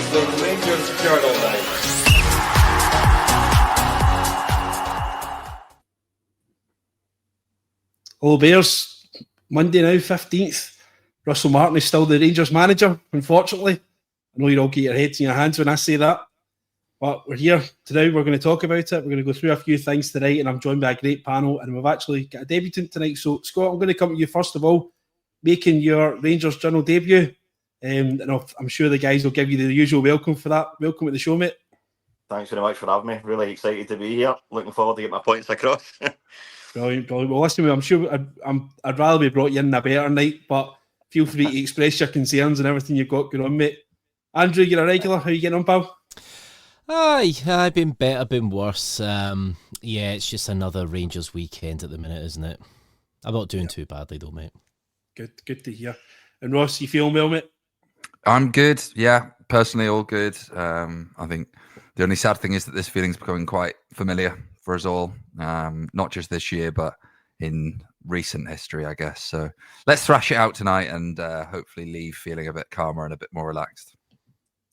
the Rangers Journal now. Hello Bears, Monday now, 15th. Russell Martin is still the Rangers manager, unfortunately. I know you'll all get your heads in your hands when I say that. But we're here today, we're going to talk about it. We're going to go through a few things tonight, and I'm joined by a great panel, and we've actually got a debutant tonight. So, Scott, I'm going to come to you first of all, making your Rangers Journal debut. And I'm sure the guys will give you the usual welcome for that. Welcome to the show, mate. Thanks very much for having me. Really excited to be here. Looking forward to get my points across. Brilliant. Well, listen, I'm sure I'd rather be brought you in a better night, but feel free to express your concerns and everything you've got going on, mate. Andrew, you're a regular. How you getting on, pal? I've been better, been worse. It's just another Rangers weekend at the minute, isn't it? I'm not doing too badly though, mate. Good to hear. And Ross, you feeling well, mate? I'm good. Yeah, personally, all good. I think the only sad thing is that this feeling's becoming quite familiar for us all, not just this year, but in recent history, I guess. So let's thrash it out tonight and hopefully leave feeling a bit calmer and a bit more relaxed.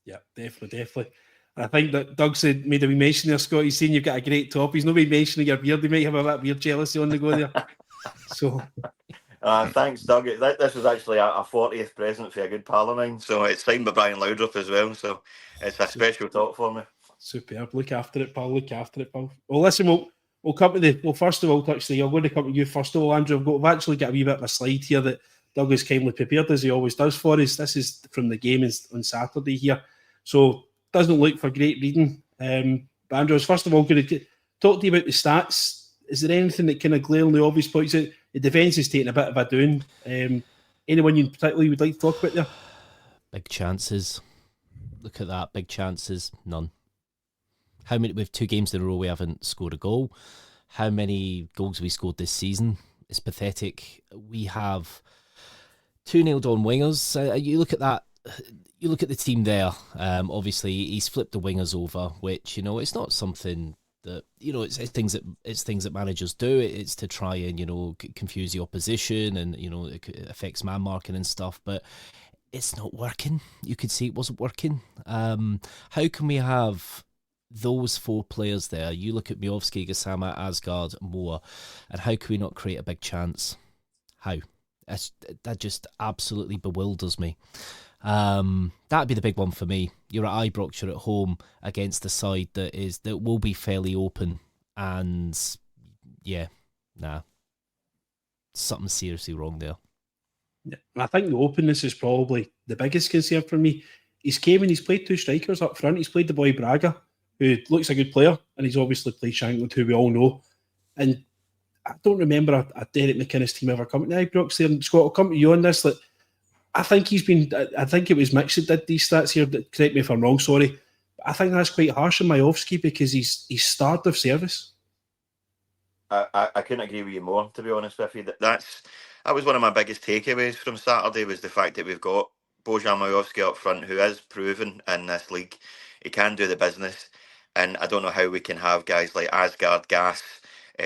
Yeah, definitely. I think that Doug said, made a wee mention there, Scott. He's saying you've got a great top. He's not been mentioning your beard. He might have a bit weird jealousy on the go there. So, thanks, Doug. This was actually a 40th present for a good pal of mine. So it's signed by Brian Laudrup as well. So it's a special top for me. Superb. Look after it, pal. Well, listen, we'll come to first of all, touch the. I'm going to come to you first of all, Andrew. We've actually got a wee bit of a slide here that Doug has kindly prepared, as he always does for us. This is from the game on Saturday here. So, doesn't look for great reading. But Andrew, I was first of all going to talk to you about the stats. Is there anything that kind of glaringly obvious points out? The defence is taking a bit of a down. Anyone you particularly would like to talk about there? Big chances. Look at that. Big chances. None. How many? With 2 games in a row, we haven't scored a goal. How many goals we scored this season? It's pathetic. We have 2 nailed-on wingers. You look at that. You look at the team there. Obviously, he's flipped the wingers over, which it's not something that it's things that managers do. It's to try and confuse the opposition, and it affects man marking and stuff. But it's not working. You could see it wasn't working. How can we have those 4 players there? You look at Miovski, Gassama, Asgard, Moore, and how can we not create a big chance? How? That just absolutely bewilders me. That'd be the big one for me. You're at Ibrox, you're at home against a side that will be fairly open, and something seriously wrong there. Yeah, I think the openness is probably the biggest concern for me. He's came and he's played 2 strikers up front. He's played the boy Braga, who looks a good player, and he's obviously played Shankland, who we all know. And I don't remember a Derek McInnes team ever coming to Ibrox there. And Scott, I'll come to you on this. I think it was Mix that did these stats here. Correct me if I'm wrong, sorry. But I think that's quite harsh on Miovski because he's starved of service. I couldn't agree with you more, to be honest with you. That was one of my biggest takeaways from Saturday, was the fact that we've got Bojan Miovski up front, who is proven in this league. He can do the business. And I don't know how we can have guys like Asgard, Gas,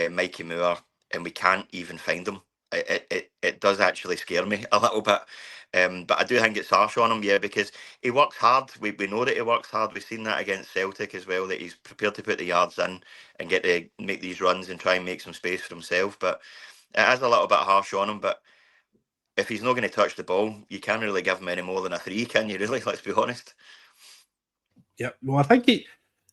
Mikey Moore, and we can't even find them. It does actually scare me a little bit. But I do think it's harsh on him, because he works hard. We know that he works hard. We've seen that against Celtic as well, that he's prepared to put the yards in and get to make these runs and try and make some space for himself. But it is a little bit harsh on him. But if he's not going to touch the ball, you can't really give him any more than a 3, can you, really? Let's be honest. Yeah, well, I think he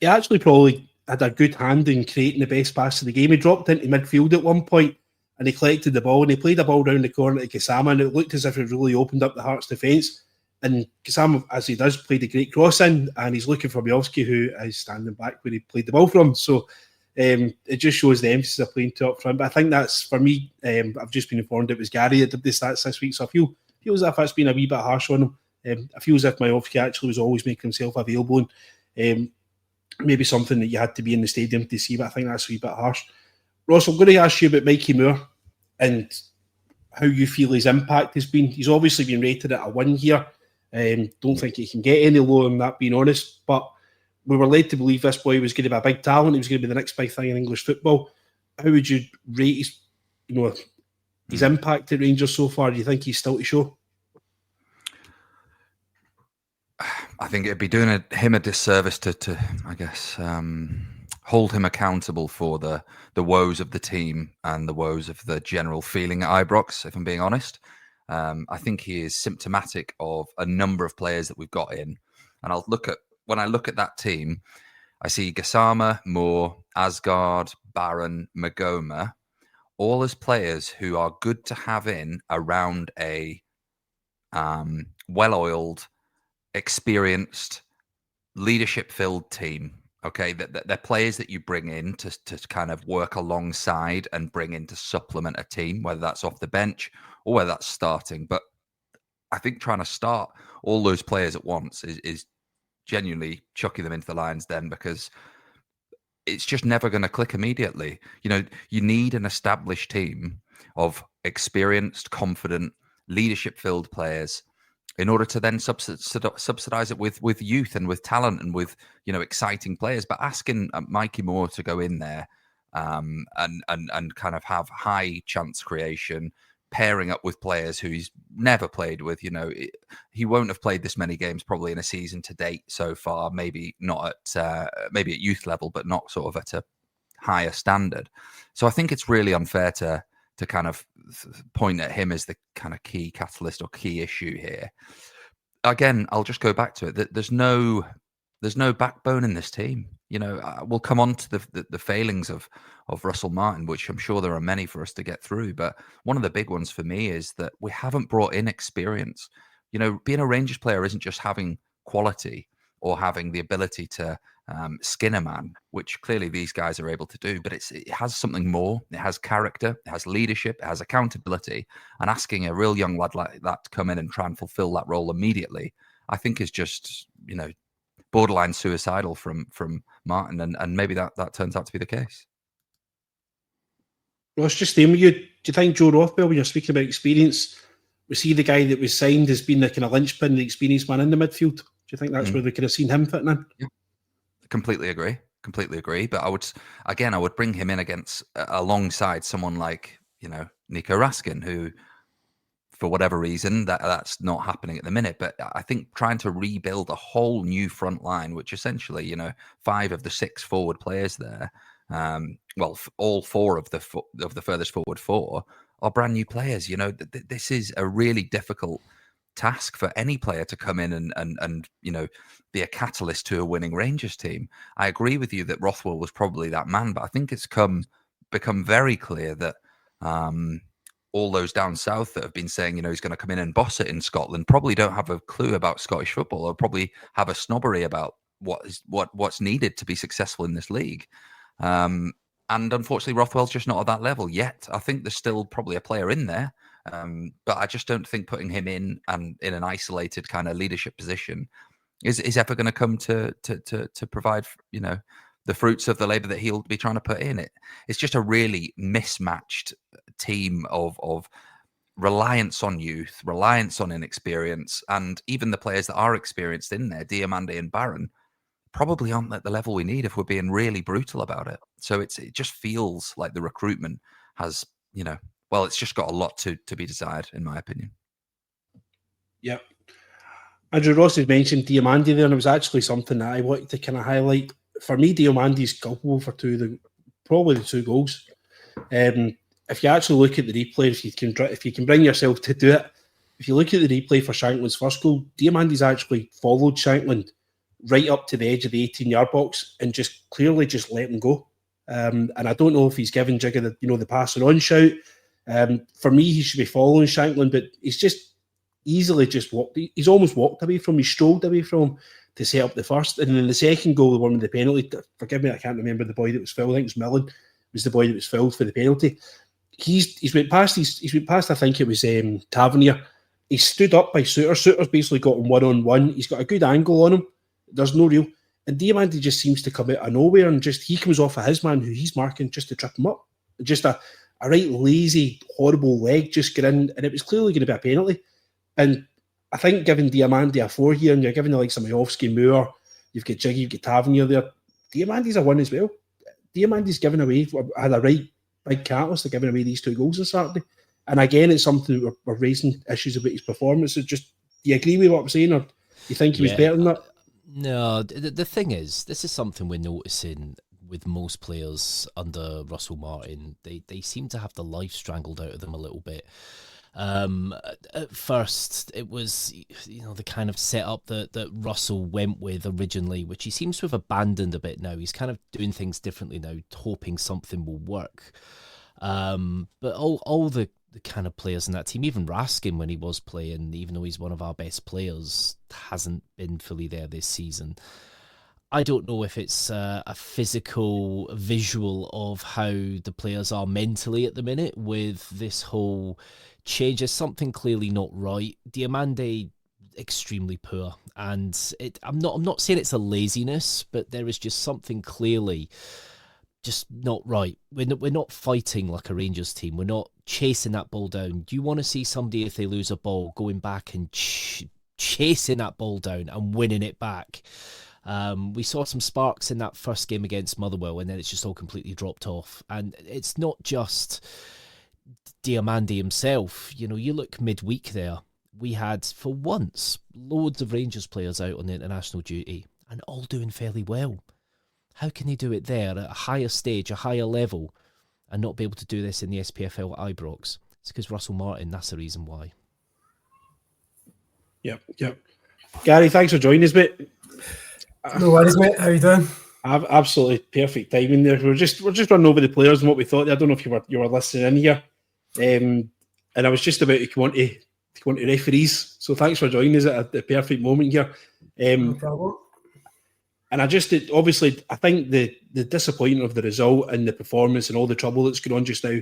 actually probably had a good hand in creating the best pass of the game. He dropped into midfield at one point, and he collected the ball, and he played the ball down the corner to Gassama, and it looked as if it really opened up the Hearts' defence. And Gassama, as he does, played a great cross in, and he's looking for Miovski, who is standing back where he played the ball from. So it just shows the emphasis of playing 2 up front. But I think that's, for me, I've just been informed it was Gary that did the stats this week, so I feel as if that's been a wee bit harsh on him. I feel as if Miovski actually was always making himself available, and maybe something that you had to be in the stadium to see, but I think that's a wee bit harsh. Ross, I'm going to ask you about Mikey Moore and how you feel his impact has been. He's obviously been rated at a 1 here. Don't think he can get any lower than that, being honest. But we were led to believe this boy was going to be a big talent. He was going to be the next big thing in English football. How would you rate his impact at Rangers so far? Do you think he's still to show? I think it'd be doing him a disservice to I guess, hold him accountable for the woes of the team and the woes of the general feeling at Ibrox, if I'm being honest. I think he is symptomatic of a number of players that we've got in. And when I look at that team, I see Gassama, Moore, Asgard, Barron, Magoma, all as players who are good to have in around a well-oiled, experienced, leadership-filled team. Okay, they're players that you bring in to kind of work alongside and bring in to supplement a team, whether that's off the bench or whether that's starting. But I think trying to start all those players at once is genuinely chucking them into the lions then, because it's just never going to click immediately. You know, you need an established team of experienced, confident, leadership-filled players in order to then subsidize it with youth and with talent and with, you know, exciting players. But asking Mikey Moore to go in there and kind of have high chance creation, pairing up with players who he's never played with, you know, he won't have played this many games probably in a season to date so far. Maybe not at maybe at youth level, but not sort of at a higher standard. So I think it's really unfair to kind of point at him as the kind of key catalyst or key issue here. Again, I'll just go back to it. There's no backbone in this team. You know, we'll come on to the failings of Russell Martin, which I'm sure there are many for us to get through. But one of the big ones for me is that we haven't brought in experience. You know, being a Rangers player isn't just having quality or having the ability to skin a man, which clearly these guys are able to do, but it has something more. It has character, it has leadership, it has accountability, and asking a real young lad like that to come in and try and fulfill that role immediately, I think is just, you know, borderline suicidal from Martin, and maybe that turns out to be the case. Ross, just staying with you, do you think Joe Rothwell, when you're speaking about experience, was he the guy that was signed as being the kind of linchpin, the experienced man in the midfield? Do you think that's where we could have seen him fitting in? Yeah. Completely agree. But I would bring him in alongside someone like, you know, Nico Raskin, who, for whatever reason, that's not happening at the minute. But I think trying to rebuild a whole new front line, which essentially, you know, 5 of the 6 forward players there, all 4 of the furthest forward 4 are brand new players. You know, this is a really difficult task for any player to come in and you know, be a catalyst to a winning Rangers team. I agree with you that Rothwell was probably that man, but I think it's become very clear that all those down south that have been saying, you know, he's going to come in and boss it in Scotland probably don't have a clue about Scottish football, or probably have a snobbery about what's needed to be successful in this league. And unfortunately, Rothwell's just not at that level yet. I think there's still probably a player in there. But I just don't think putting him in an isolated kind of leadership position is ever going to come to provide, you know, the fruits of the labour that he'll be trying to put in. It's just a really mismatched team of reliance on youth, reliance on inexperience, and even the players that are experienced in there, Diamande and Barron, probably aren't at the level we need if we're being really brutal about it. So it just feels like the recruitment has, you know, well, it's just got a lot to be desired, in my opinion. Yep. Andrew Ross has mentioned Diamande there, and it was actually something that I wanted to kind of highlight. For me, Diamande's culpable for probably the 2 goals. If you actually look at the replay, if you can bring yourself to do it, if you look at the replay for Shankland's first goal, Diamande's actually followed Shankland right up to the edge of the 18-yard box and just clearly just let him go. And I don't know if he's given Jigger the passing on shout. For me, he should be following Shankland, but he's just easily just walked. He's almost walked away from him. He strolled away from him to set up the first. And then the second goal, the one with the penalty, forgive me, I can't remember the boy that was fouled. I think it was Millen was the boy that was fouled for the penalty. He's went past. He's went past. I think it was Tavernier. He stood up by Souttar. Souttar's basically got him 1-on-1. He's got a good angle on him. There's no real. And Diamande just seems to come out of nowhere, and just he comes off of his man who he's marking just to trip him up. Just a right lazy, horrible leg just get in, and it was clearly going to be a penalty. And I think giving Diamande a 4 here, and you're giving the likes of Majowski, Moore, you've got Jiggy, you've got Tavernier there. Diamande's a 1 as well. Diamande's given away, had a right big catalyst to giving away these 2 goals on Saturday. And again, it's something that we're raising issues about his performance. It's just, do you agree with what I'm saying? Or You think he was better than that? No, the thing is, this is something we're noticing with most players under Russell Martin. They seem to have the life strangled out of them a little bit. At first, it was the kind of setup that Russell went with originally, which he seems to have abandoned a bit now. He's kind of doing things differently now, hoping something will work. But all the kind of players in that team, even Raskin when he was playing, even though he's one of our best players, hasn't been fully there this season. I don't know if it's a physical visual of how the players are mentally at the minute with this whole change. There's something clearly not right. Diomande extremely poor, and I'm not saying it's a laziness, but there is just something clearly just not right. We're not fighting like a Rangers team. We're not chasing that ball down. Do you want to see somebody, if they lose a ball, going back and chasing that ball down and winning it back? We saw some sparks in that first game against Motherwell, and then it's just all completely dropped off. And it's not just Diomande himself. You look midweek there, we had, for once, loads of Rangers players out on the international duty and all doing fairly well. How can they do it there at a higher stage, a higher level, and not be able to do this in the SPFL at Ibrox? It's because Russell Martin, that's the reason why. Yep. Gary, thanks for joining us, mate. No worries, mate. How you doing? Absolutely perfect timing there. We're just running over the players and what we thought. I don't know if you were listening in here, and I was just about to come on to referees. So thanks for joining us at the perfect moment here. No problem. And I think the disappointment of the result and the performance and all the trouble that's going on just now,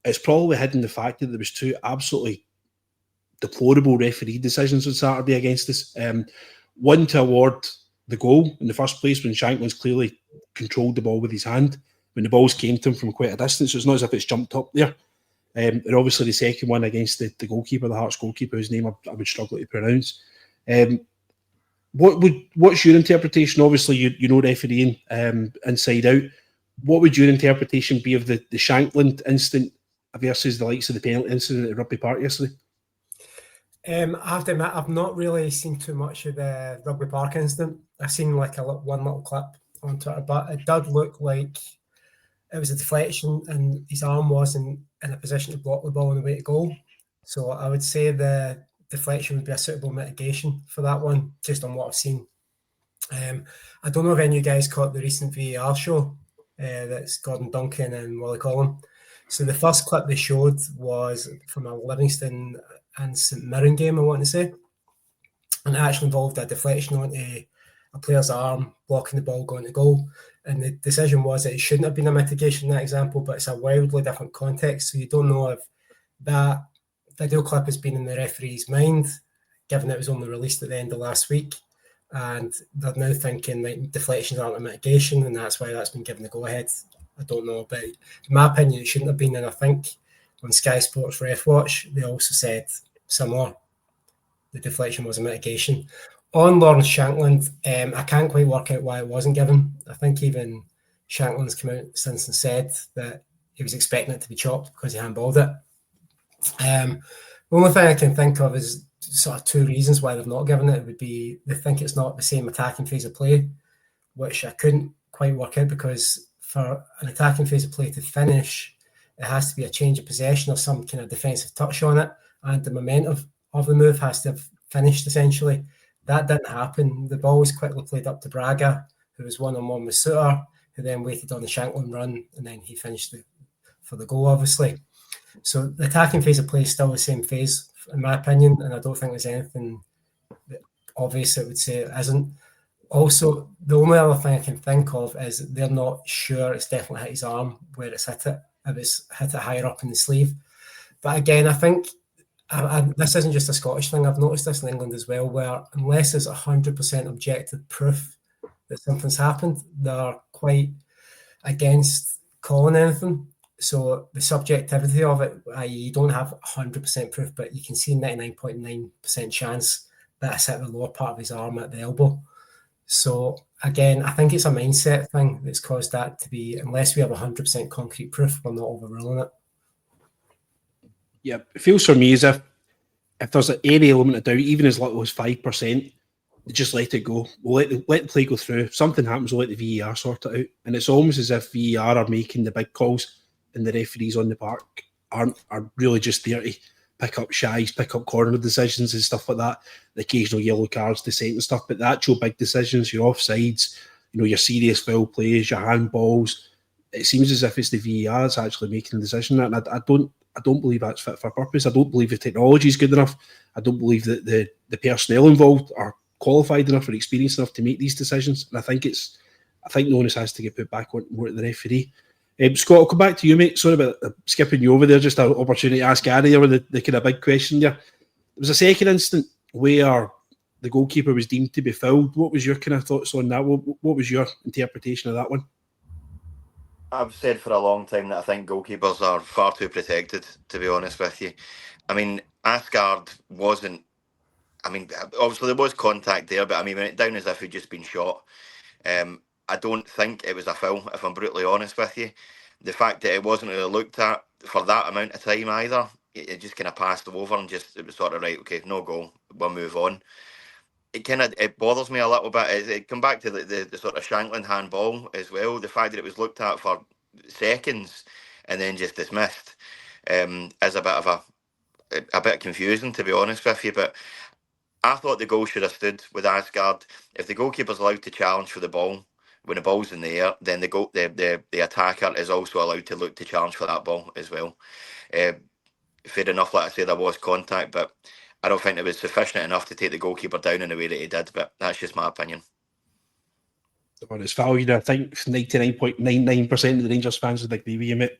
it's probably hidden the fact that there was two absolutely deplorable referee decisions on Saturday against us. One to award the goal in the first place when Shankland's clearly controlled the ball with his hand when the balls came to him from quite a distance. So it's not as if it's jumped up there. And obviously the second one against the goalkeeper, the Hearts goalkeeper, whose name I would struggle to pronounce. What's your interpretation? Obviously, you know refereeing inside out. What would your interpretation be of the Shankland incident versus the likes of the penalty incident at Rugby Park yesterday? I have to admit, I've not really seen too much of the Rugby Park incident. I've seen one little clip on Twitter, but it did look like it was a deflection and his arm wasn't in a position to block the ball on the way to goal. So I would say the deflection would be a suitable mitigation for that one, just on what I've seen. I don't know if any of you guys caught the recent VAR show that's Gordon Duncan and Wally Collum. So the first clip they showed was from a Livingston and St Mirren game, I want to say. And it actually involved a deflection onto a player's arm, blocking the ball going to goal. And the decision was that it shouldn't have been a mitigation in that example, but it's a wildly different context. So you don't know if that video clip has been in the referee's mind, given it was only released at the end of last week. And they're now thinking that deflections aren't a mitigation, and that's why that's been given the go-ahead. I don't know, but in my opinion, it shouldn't have been. And I think on Sky Sports Ref Watch, they also said some more. The deflection was a mitigation. On Lawrence Shankland, I can't quite work out why it wasn't given. I think even Shankland's come out since and said that he was expecting it to be chopped because he handballed it. The only thing I can think of is sort of two reasons why they've not given it. It would be they think it's not the same attacking phase of play, which I couldn't quite work out, because for an attacking phase of play to finish, it has to be a change of possession or some kind of defensive touch on it, and the momentum of the move has to have finished essentially. That didn't happen. The ball was quickly played up to Braga, who was one-on-one with Suter, who then waited on the Shankland run, and then he finished for the goal, obviously. So the attacking phase of play is still the same phase, in my opinion, and I don't think there's anything that obvious that would say it isn't. Also, the only other thing I can think of is they're not sure it's definitely hit his arm where it's hit it, if it's hit it higher up in the sleeve. But again, I think this isn't just a Scottish thing. I've noticed this in England as well, where unless there's 100% objective proof that something's happened, they're quite against calling anything. So the subjectivity of it, i.e. you don't have 100% proof, but you can see 99.9% chance that it's hit the lower part of his arm at the elbow. So again, I think it's a mindset thing that's caused that to be, unless we have 100% concrete proof, we're not overruling it. Yeah, it feels for me as if there's any element of doubt, even as little as 5%, they just let it go. We'll let the play go through. If something happens, we'll let the VAR sort it out. And it's almost as if VAR are making the big calls and the referees on the park are really just there to pick up shies, pick up corner decisions and stuff like that. The occasional yellow cards, dissent and stuff. But the actual big decisions, your offsides, your serious foul plays, your handballs, it seems as if it's the VAR that's actually making the decision. And I don't believe that's fit for purpose. I don't believe the technology is good enough. I don't believe that the personnel involved are qualified enough or experienced enough to make these decisions. And I think the onus has to get put back on more to the referee. Scott, I'll come back to you, mate. Sorry about skipping you over there. Just an opportunity to ask Gary there with the kind of big question there. There was a second instant where the goalkeeper was deemed to be fouled. What was your kind of thoughts on that? What was your interpretation of that one? I've said for a long time that I think goalkeepers are far too protected, to be honest with you. I mean, Asgard wasn't... I mean, obviously there was contact there, but I mean, went down as if he'd just been shot. I don't think it was a foul, if I'm brutally honest with you. The fact that it wasn't really looked at for that amount of time either, it just kind of passed over and it was sort of, right, okay, no goal, we'll move on. It bothers me a little bit. It come back to the sort of Shankland handball as well. The fact that it was looked at for seconds and then just dismissed is a bit confusing, to be honest with you. But I thought the goal should have stood with Asgard. If the goalkeeper's allowed to challenge for the ball when the ball's in the air, then the attacker is also allowed to look to challenge for that ball as well. Fair enough, like I say, there was contact, but I don't think it was sufficient enough to take the goalkeeper down in the way that he did. But that's just my opinion. On its valued, I think 99.99% of the Rangers fans would agree with you, mate.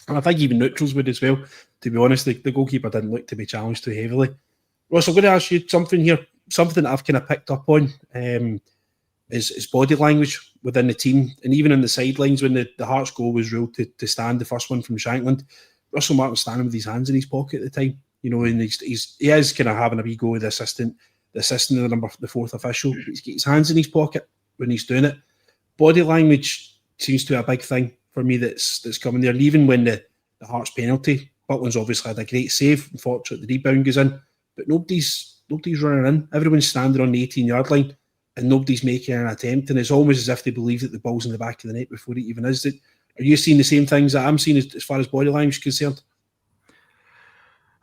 And I think even neutrals would as well. To be honest, the goalkeeper didn't look to be challenged too heavily. Ross, I'm going to ask you something here, something that I've kind of picked up on is body language within the team. And even in the sidelines, when the Hearts goal was ruled to stand, the first one from Shankland, Russell Martin standing with his hands in his pocket at the time. And he is kind of having a wee go with the assistant of the fourth official. He's got his hands in his pocket when he's doing it. Body language seems to be a big thing for me that's coming there. And even when the Hearts penalty, Butland's obviously had a great save. Unfortunately, the rebound goes in. But nobody's running in. Everyone's standing on the 18-yard line and nobody's making an attempt. And it's almost as if they believe that the ball's in the back of the net before it even is. Are you seeing the same things that I'm seeing as far as body language is concerned?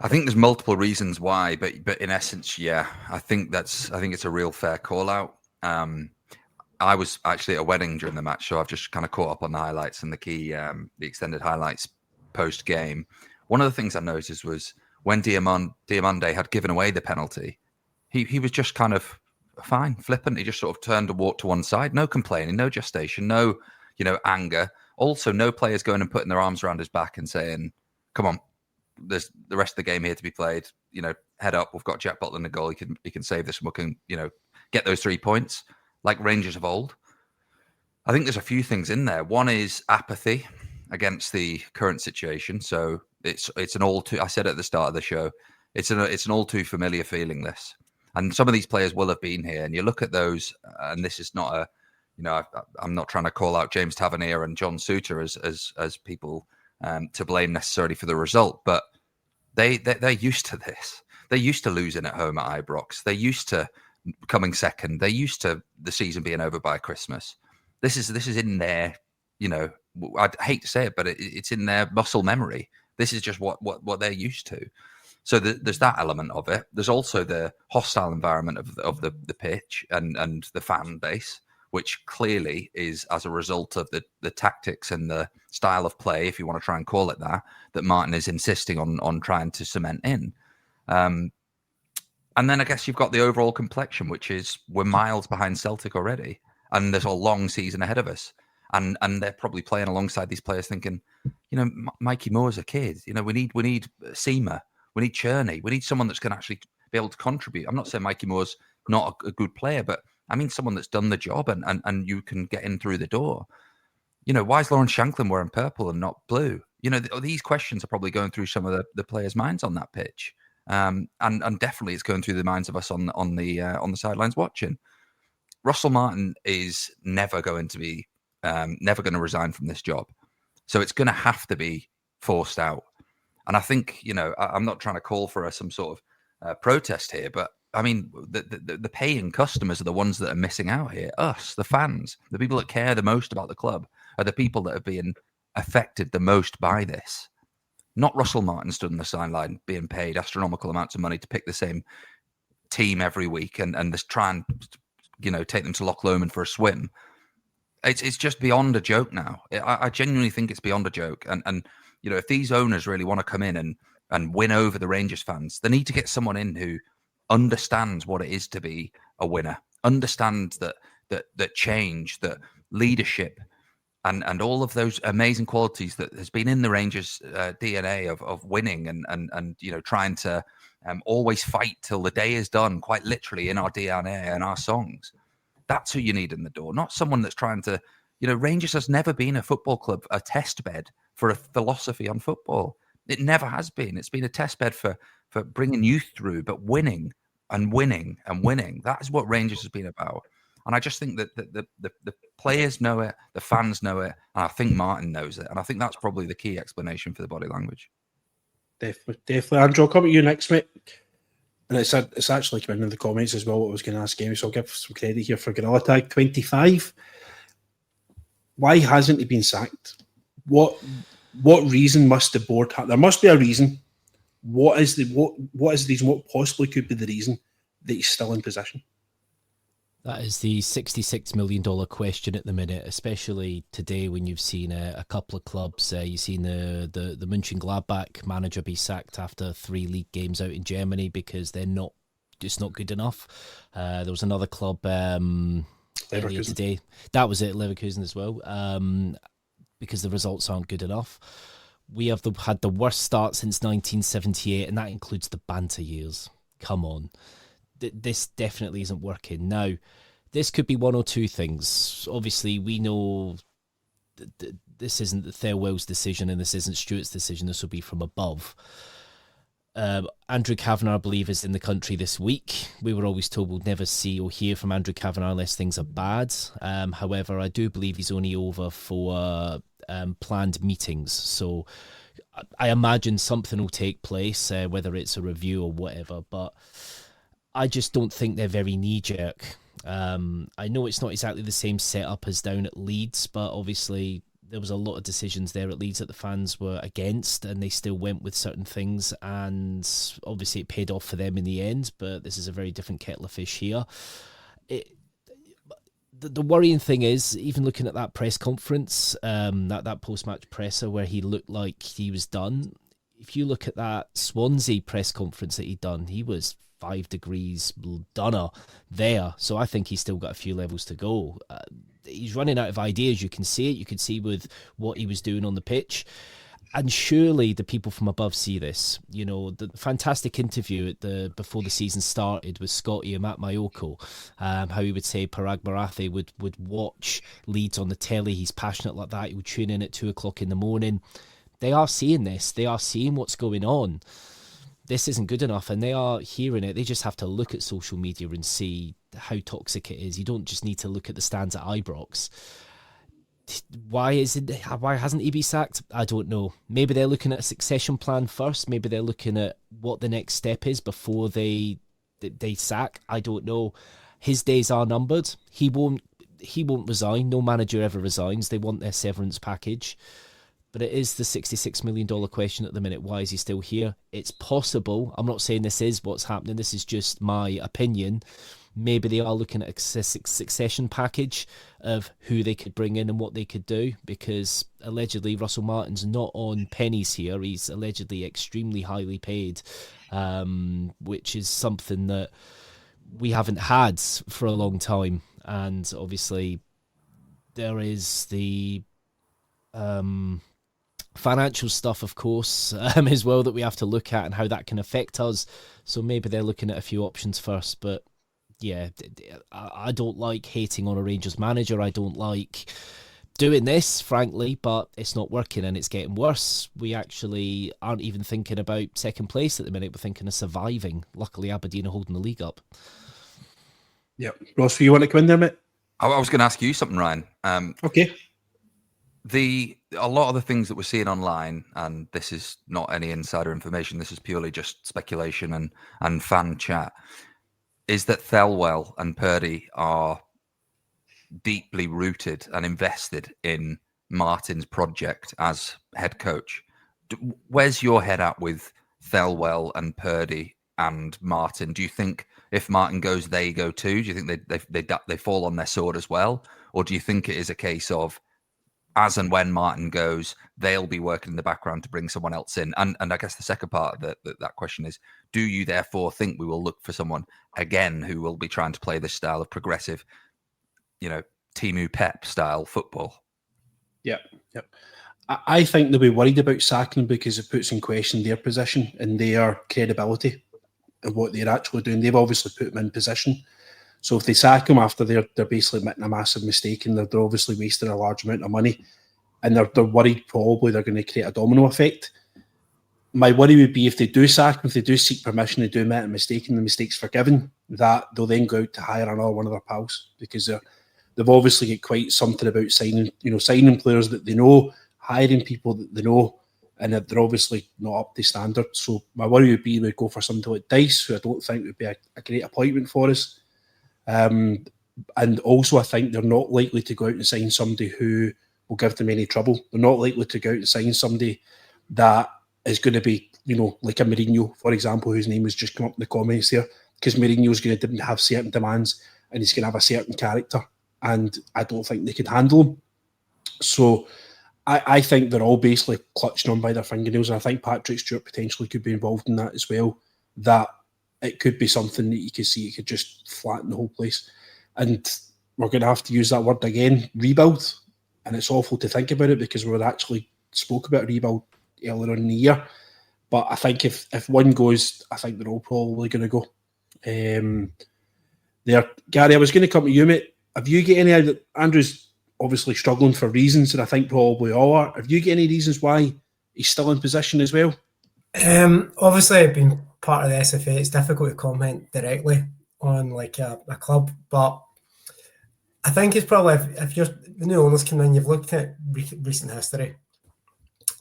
I think there's multiple reasons why, but in essence, yeah, I think it's a real fair call out. I was actually at a wedding during the match, so I've just kind of caught up on the highlights and the extended highlights post game. One of the things I noticed was when Diamande had given away the penalty, he was just kind of fine, flippant. He just sort of turned and walked to one side, no complaining, no gestation, no anger. Also, no players going and putting their arms around his back and saying, "Come on, there's the rest of the game here to be played. Head up. We've got Jack Butland in the goal. He can save this, and we can get those 3 points like Rangers of old." I think there's a few things in there. One is apathy against the current situation. So it's an all too. I said at the start of the show, it's an all too familiar feeling. This, and some of these players will have been here. And you look at those, and this is not a. I'm not trying to call out James Tavernier and John Suter as people to blame necessarily for the result, but they're used to this. They're used to losing at home at Ibrox. They're used to coming second. They're used to the season being over by Christmas. This is in their, I'd hate to say it, but it's in their muscle memory. This is just what they're used to. So there's that element of it. There's also the hostile environment of the pitch and the fan base, which clearly is as a result of the tactics and the style of play, if you want to try and call it that Martin is insisting on trying to cement in. And then I guess you've got the overall complexion, which is we're miles behind Celtic already, and there's a long season ahead of us. And they're probably playing alongside these players thinking, Mikey Moore's a kid. We need Seamer, we need Cherney, we need someone that's going to actually be able to contribute. I'm not saying Mikey Moore's not a good player, but I mean someone that's done the job and you can get in through the door. Why is Lawrence Shankland wearing purple and not blue? These questions are probably going through some of the players' minds on that pitch. And definitely it's going through the minds of us on the sidelines watching. Russell Martin is never going to resign from this job. So it's going to have to be forced out. And I think, I'm not trying to call for some sort of protest here, but I mean, the paying customers are the ones that are missing out here. Us, the fans, the people that care the most about the club, are the people that are being affected the most by this. Not Russell Martin stood on the sideline being paid astronomical amounts of money to pick the same team every week and just try and, take them to Loch Lomond for a swim. It's just beyond a joke now. I genuinely think it's beyond a joke. And if these owners really want to come in and win over the Rangers fans, they need to get someone in who understands what it is to be a winner, understands that change, that leadership, and all of those amazing qualities that has been in the Rangers' DNA of winning and trying to always fight till the day is done, quite literally in our DNA and our songs. That's who you need in the door, not someone that's trying to, Rangers has never been a football club, a test bed for a philosophy on football. It never has been. It's been a test bed for bringing youth through, but winning and winning and winning. That is what Rangers has been about. And I just think that the players know it, the fans know it, and I think Martin knows it. And I think that's probably the key explanation for the body language. Definitely. Andrew, I'll come to you next, mate. And it's actually coming in the comments as well what I was going to ask Jamie, so I'll give some credit here for Gorilla Tag 25. Why hasn't he been sacked? What reason must the board have? There must be a reason. What is the reason? What possibly could be the reason that he's still in position? That is the $66 million question at the minute, especially today when you've seen a couple of clubs. You've seen the Mönchengladbach manager be sacked after 3 league games out in Germany because they're not good enough. There was another club earlier today. That was it, Leverkusen as well, because the results aren't good enough. We have had the worst start since 1978, and that includes the banter years. Come on. This definitely isn't working. Now, this could be one or two things. Obviously, we know that this isn't Thirlwell's decision and this isn't Stuart's decision. This will be from above. Andrew Kavanagh, I believe, is in the country this week. We were always told we'll never see or hear from Andrew Kavanagh unless things are bad. However, I do believe he's only over for planned meetings. So I imagine something will take place, whether it's a review or whatever. But I just don't think they're very knee-jerk. I know it's not exactly the same setup as down at Leeds, but obviously there was a lot of decisions there at Leeds that the fans were against, and they still went with certain things, and obviously it paid off for them in the end, but this is a very different kettle of fish here. The worrying thing is, even looking at that press conference, that post-match presser where he looked like he was done, if you look at that Swansea press conference that he'd done, he was 5 degrees dunner there. So I think he's still got a few levels to go. He's running out of ideas. You can see it. You can see with what he was doing on the pitch. And surely the people from above see this. The fantastic interview before the season started with Scotty and Matt Mayoko, how he would say Parag Marathi would watch Leeds on the telly. He's passionate like that. He would tune in at 2:00 in the morning. They are seeing this. They are seeing what's going on. This isn't good enough, and they are hearing it. They just have to look at social media and see how toxic it is. You don't just need to look at the stands at Ibrox. Why hasn't he been sacked? I don't know. Maybe they're looking at a succession plan first. Maybe they're looking at what the next step is before they sack. I don't know. His days are numbered. He won't resign. No manager ever resigns. They want their severance package. But it is the $66 million question at the minute. Why is he still here? It's possible. I'm not saying this is what's happening. This is just my opinion. Maybe they are looking at a succession package of who they could bring in and what they could do, because allegedly Russell Martin's not on pennies here. He's allegedly extremely highly paid, which is something that we haven't had for a long time. And obviously there is the financial stuff, of course, as well, that we have to look at and how that can affect us. So maybe they're looking at a few options first. But yeah, I don't like hating on a Rangers manager. I don't like doing this, frankly, but it's not working and it's getting worse. We actually aren't even thinking about second place at the minute. We're thinking of surviving. Luckily, Aberdeen are holding the league up. Yep. Ross, you want to come in there, mate? I was going to ask you something, Ryan. Okay. A lot of the things that we're seeing online, and this is not any insider information, this is purely just speculation and fan chat. is that Thelwell and Purdy are deeply rooted and invested in Martin's project as head coach. Where's your head at with Thelwell and Purdy and Martin? Do you think if Martin goes, they go too? Do you think they fall on their sword as well? Or do you think it is a case of as and when Martin goes, they'll be working in the background to bring someone else in? And I guess the second part of that question is, do you therefore think we will look for someone again who will be trying to play this style of progressive, Timu Pep style football? Yep. I think they'll be worried about sacking because it puts in question their position and their credibility and what they're actually doing. They've obviously put them in position. So if they sack him after they're basically making a massive mistake and they're obviously wasting a large amount of money, and they're worried probably they're going to create a domino effect. My worry would be if they do sack him, if they do seek permission, they do make a mistake and the mistake's forgiven, that they'll then go out to hire another one of their pals because they've obviously got quite something about signing players that they know, hiring people that they know, and that they're obviously not up to standard. So my worry would be we'd go for somebody like Dice, who I don't think would be a great appointment for us. And also I think they're not likely to go out and sign somebody who will give them any trouble. They're not likely to go out and sign somebody that is going to be, like a Mourinho, for example, whose name has just come up in the comments there, because Mourinho's didn't have certain demands and he's going to have a certain character, and I don't think they could handle him. So I think they're all basically clutching on by their fingernails, and I think Patrick Stewart potentially could be involved in that as well, that it could be something that you could see, it could just flatten the whole place. And we're going to have to use that word again, rebuild. And it's awful to think about it because we actually spoke about rebuild earlier in the year. But I think if one goes, I think they're all probably going to go. Gary, I was going to come to you, mate. Have you got any? Andrew's obviously struggling for reasons, and I think probably all are. Have you got any reasons why he's still in position as well? Obviously, I've been part of the SFA. It's difficult to comment directly on like a club, but I think it's probably if you're the new owners come in, you've looked at recent history.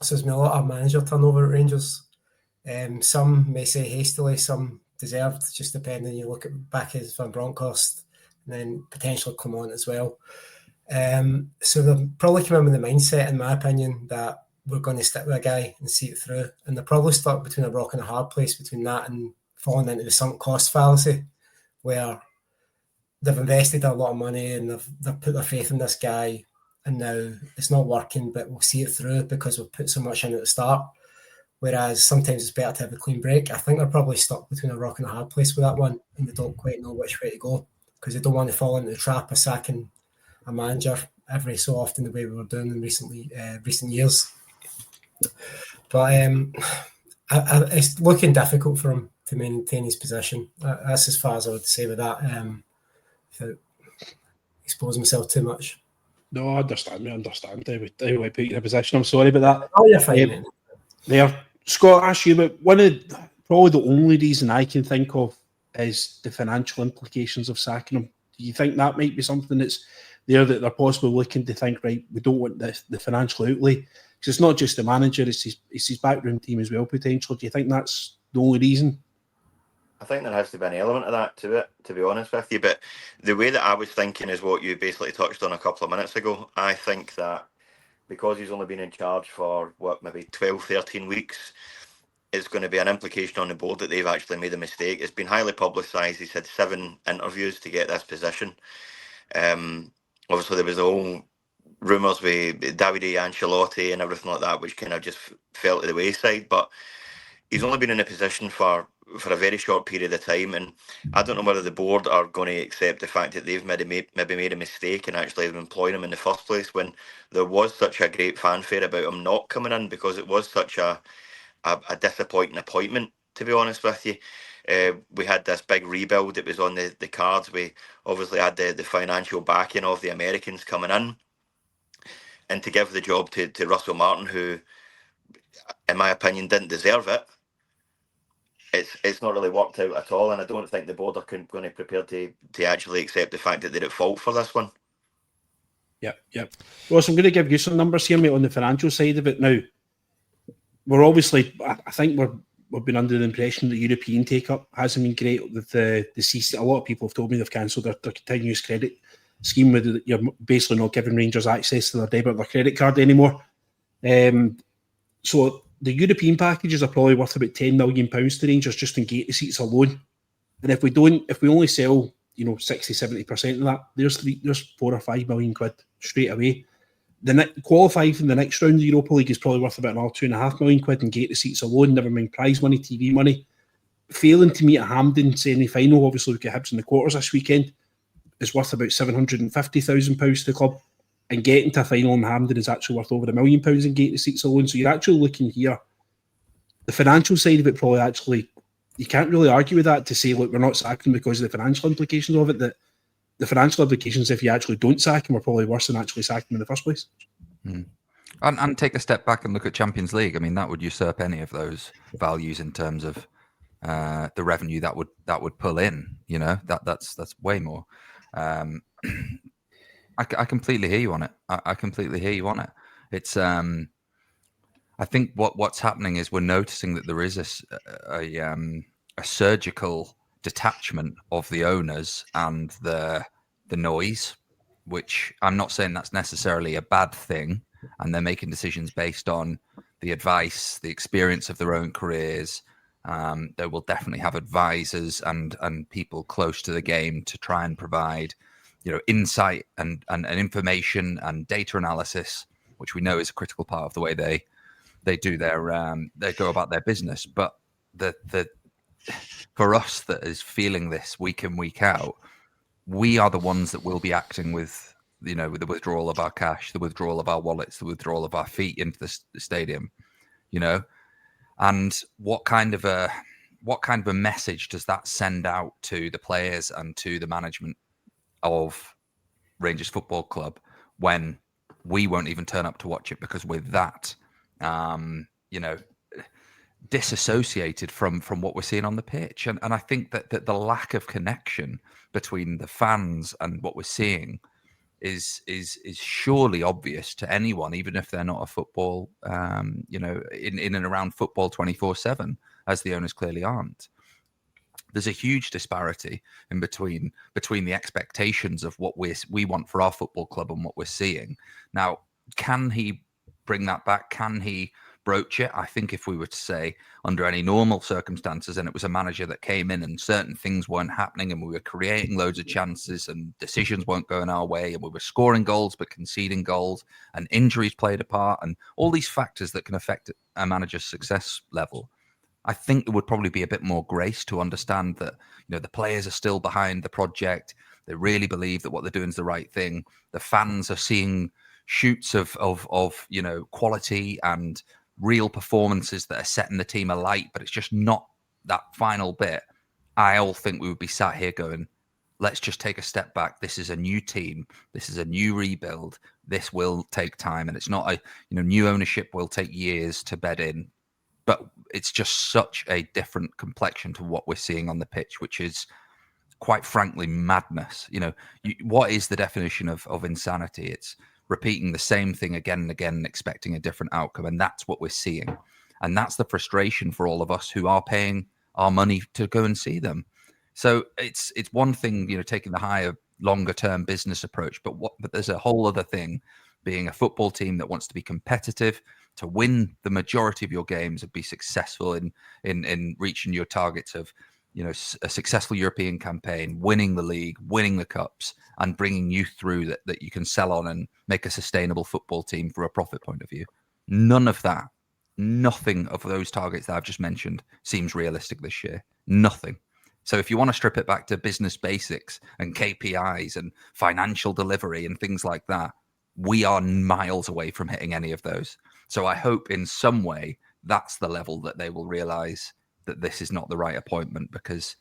So there's been a lot of manager turnover at Rangers. Some may say hastily, some deserved, just depending. You look at back as Van Bronckhorst and then potentially come on as well. So they've probably come in with the mindset, in my opinion, that we're going to stick with a guy and see it through. And they're probably stuck between a rock and a hard place between that and falling into the sunk cost fallacy, where they've invested a lot of money and they've put their faith in this guy, and now it's not working, but we'll see it through because we've put so much in at the start. Whereas sometimes it's better to have a clean break. I think they're probably stuck between a rock and a hard place with that one, and they don't quite know which way to go because they don't want to fall into the trap of sacking a manager every so often the way we were doing in recent years. But it's looking difficult for him to maintain his position. That's as far as I would say with that, without exposing myself too much. No, I understand. I understand. I would put you in a position. I'm sorry about that. Oh, you're fine. There, Scott, I ask you, but probably the only reason I can think of is the financial implications of sacking him. Do you think that might be something that's there that they're possibly looking to think, right, we don't want the financial outlay? Because it's not just the manager, it's his backroom team as well, potentially. Do you think that's the only reason? I think there has to be an element of that to it, to be honest with you. But the way that I was thinking is what you basically touched on a couple of minutes ago. I think that because he's only been in charge for, maybe 12, 13 weeks, it's going to be an implication on the board that they've actually made a mistake. It's been highly publicised. He's had 7 interviews to get this position. Obviously, there was the whole rumours with Davide Ancelotti and everything like that, which kind of just fell to the wayside. But he's only been in a position for a very short period of time, and I don't know whether the board are going to accept the fact that they've maybe made a mistake and actually employed him in the first place when there was such a great fanfare about him not coming in, because it was such a disappointing appointment, to be honest with you. We had this big rebuild. It was on the cards. We obviously had the financial backing of the Americans coming in, and to give the job to Russell Martin, who, in my opinion, didn't deserve it, it's not really worked out at all, and I don't think the board are going to prepare to actually accept the fact that they're at fault for this one. Yep. Ross, I'm going to give you some numbers here, mate, on the financial side of it. Now, we're obviously, I think we've been under the impression the European take-up hasn't been great with the CC. A lot of people have told me they've cancelled their continuous credit scheme where you're basically not giving Rangers access to their debit or their credit card anymore. So the European packages are probably worth about £10 million to Rangers just in gate receipts alone. And if we only sell 60-70% of that, there's £4 or £5 million straight away. Qualifying from the next round of the Europa League is probably worth about another £2.5 million in gate receipts alone, never mind prize money, TV money. Failing to meet a Hampden semi-final, obviously we've got Hibs in the quarters this weekend, is worth about £750,000 to the club. And getting to a final in Hampden is actually worth over £1 million in gate receipts alone. So you're actually looking here, the financial side of it probably actually, you can't really argue with that to say, look, we're not sacking because of the financial implications of it, that the financial implications, if you actually don't sack him, are probably worse than actually sacking him in the first place. And take a step back and look at Champions League. I mean, that would usurp any of those values in terms of the revenue that would pull in. That's way more. I completely hear you on it. I completely hear you on it. It's I think what's happening is we're noticing that there is a surgical detachment of the owners and the noise, which I'm not saying that's necessarily a bad thing, and they're making decisions based on the advice, the experience of their own careers. They will definitely have advisors and people close to the game to try and provide insight and information and data analysis, which we know is a critical part of the way they do they go about their business. But the for us that is feeling this week in, week out, we are the ones that will be acting with with the withdrawal of our cash, the withdrawal of our wallets, the withdrawal of our feet into the stadium, and what kind of a message does that send out to the players and to the management of Rangers Football Club when we won't even turn up to watch it because we're that disassociated from what we're seeing on the pitch. And I think that the lack of connection between the fans and what we're seeing is surely obvious to anyone, even if they're not a football, in and around football 24/7, as the owners clearly aren't. There's a huge disparity in between the expectations of what we want for our football club and what we're seeing. Now, can he bring that back? Can he broach it? I think if we were to say under any normal circumstances and it was a manager that came in and certain things weren't happening and we were creating loads of chances and decisions weren't going our way and we were scoring goals but conceding goals and injuries played a part and all these factors that can affect a manager's success level, I think there would probably be a bit more grace to understand that the players are still behind the project. They really believe that what they're doing is the right thing. The fans are seeing shoots of quality and real performances that are setting the team alight, but it's just not that final bit. I all think we would be sat here going, let's just take a step back. This is a new team. This is a new rebuild. This will take time, and it's not new ownership will take years to bed in. But it's just such a different complexion to what we're seeing on the pitch, which is quite frankly madness. What is the definition of insanity? It's repeating the same thing again and again and expecting a different outcome. And that's what we're seeing. And that's the frustration for all of us who are paying our money to go and see them. So it's one thing, taking the higher, longer term business approach, but there's a whole other thing being a football team that wants to be competitive, to win the majority of your games and be successful in reaching your targets of, a successful European campaign, winning the league, winning the cups, and bringing youth through that you can sell on and make a sustainable football team for a profit point of view. None of that, nothing of those targets that I've just mentioned seems realistic this year. Nothing. So if you want to strip it back to business basics and KPIs and financial delivery and things like that, we are miles away from hitting any of those. So I hope in some way that's the level that they will realize that this is not the right appointment, because,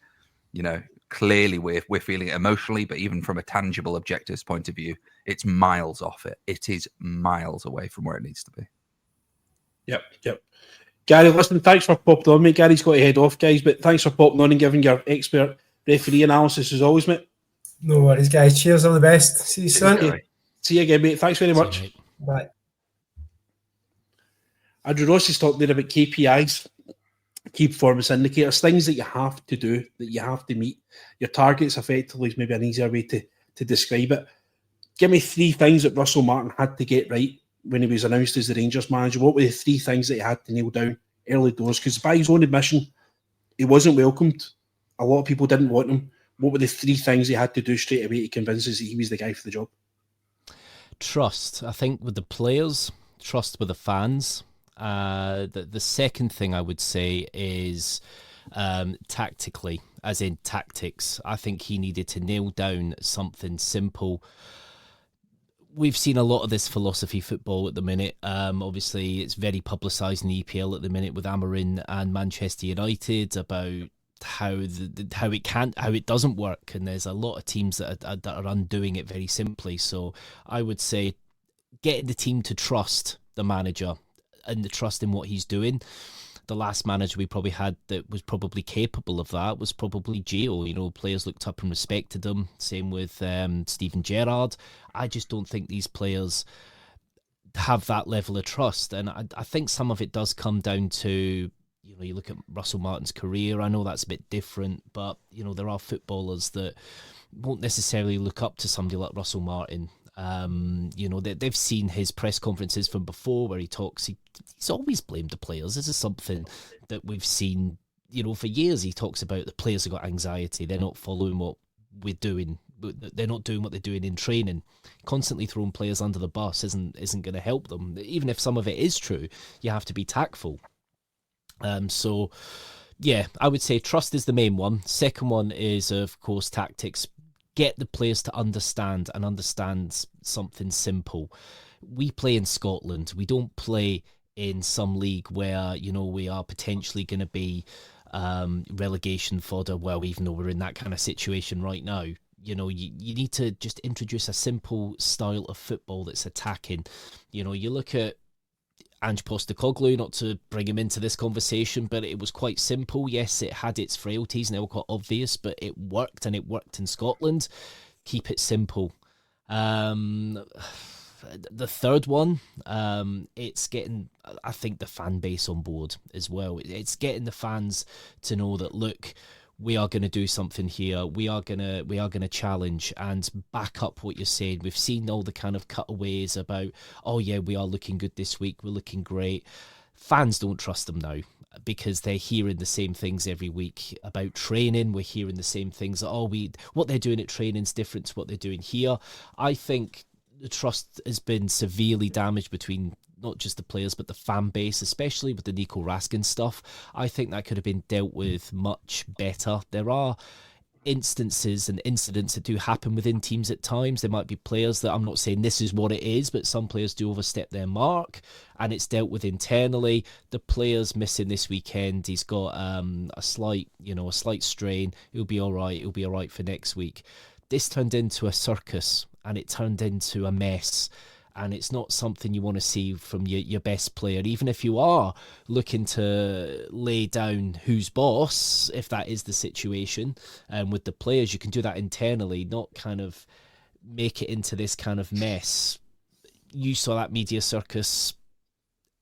clearly we're feeling it emotionally, but even from a tangible objectives point of view, it's miles off it. It is miles away from where it needs to be. Yep. Gary, listen, thanks for popping on, mate. Gary's got to head off, guys, but thanks for popping on and giving your expert referee analysis as always, mate. No worries, guys. Cheers, all the best. See you soon. Okay. See you again, mate. Thanks very much. You, Bye. Andrew Ross is talking there about KPIs. key performance indicators, things that you have to do, that you have to meet. Your targets effectively is maybe an easier way to describe it. Give me 3 things that Russell Martin had to get right when he was announced as the Rangers manager. What were the 3 things that he had to nail down early doors? Because by his own admission, he wasn't welcomed. A lot of people didn't want him. What were the 3 things he had to do straight away to convince us that he was the guy for the job? Trust, I think, with the players, trust with the fans. The second thing I would say is tactically, as in tactics. I think he needed to nail down something simple. We've seen a lot of this philosophy football at the minute. Obviously, it's very publicised in the EPL at the minute with Amorim and Manchester United about how it doesn't work, and there's a lot of teams that are undoing it very simply. So I would say getting the team to trust the manager and the trust in what he's doing. The last manager we probably had that was probably capable of that was probably Gio. You know, players looked up and respected him. Same with Steven Gerrard. I just don't think these players have that level of trust, and I think some of it does come down to, you know, you look at Russell Martin's career. I know that's a bit different, but you know, there are footballers that won't necessarily look up to somebody like Russell Martin. You know, they've seen his press conferences from before where he talks. He's always blamed the players. This is something that we've seen, you know, for years. He talks about the players have got anxiety. They're not following what we're doing. They're not doing what they're doing in training. Constantly throwing players under the bus isn't going to help them. Even if some of it is true, you have to be tactful. So, yeah, I would say trust is the main one. Second one is, of course, tactics. Get the players to understand something simple. We play in Scotland. We don't play in some league where, you know, we are potentially going to be relegation fodder. Well, even though we're in that kind of situation right now, you know, you need to just introduce a simple style of football that's attacking. You know, you look at Ange Postecoglou, not to bring him into this conversation, but it was quite simple. Yes, it had its frailties and they were quite obvious, but it worked, and it worked in Scotland. Keep it simple. The third one, it's getting, I think, the fan base on board as well. It's getting the fans to know that, look, we are going to do something here. We are going to challenge and back up what you're saying. We've seen all the kind of cutaways about, oh yeah, we are looking good this week. We're looking great. Fans don't trust them now because they're hearing the same things every week about training. We're hearing the same things. What they're doing at training is different to what they're doing here. I think the trust has been severely damaged between not just the players, but the fan base, especially with the Nico Raskin stuff. I think that could have been dealt with much better. There are instances and incidents that do happen within teams at times. There might be players that, I'm not saying this is what it is, but some players do overstep their mark, and it's dealt with internally. The player's missing this weekend. He's got a slight strain. He'll be all right. He'll be all right for next week. This turned into a circus, and it turned into a mess. And it's not something you want to see from your best player, even if you are looking to lay down who's boss, if that is the situation. And with the players, you can do that internally, not kind of make it into this kind of mess. You saw that media circus,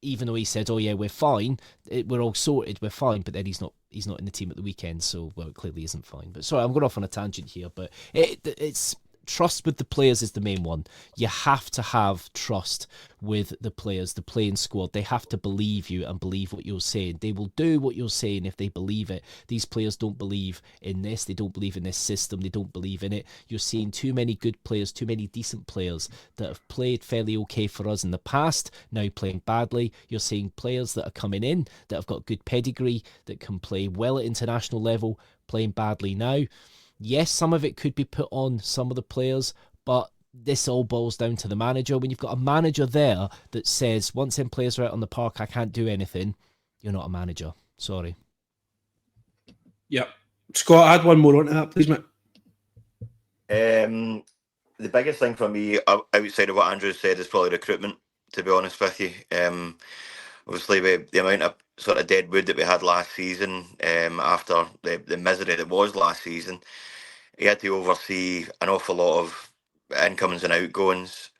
even though he said, oh yeah, we're fine, we're all sorted, we're fine, but then he's not in the team at the weekend, so, well, it clearly isn't fine. But sorry, I'm going off on a tangent here, but it's... Trust with the players is the main one. You have to have trust with the players, the playing squad. They have to believe you and believe what you're saying. They will do what you're saying if they believe it. These players don't believe in this. They don't believe in this system. They don't believe in it. You're seeing too many good players, too many decent players that have played fairly okay for us in the past, now playing badly. You're seeing players that are coming in that have got good pedigree, that can play well at international level, playing badly now. Yes, some of it could be put on some of the players, but this all boils down to the manager. When you've got a manager there that says, once them players are out on the park, I can't do anything, you're not a manager. Sorry. Yep. Scott, add one more onto that, please, mate. The biggest thing for me, outside of what Andrew said, is probably recruitment, to be honest with you. Obviously, the amount of sort of dead wood that we had last season, after the misery that was last season, he had to oversee an awful lot of incomings and outgoings.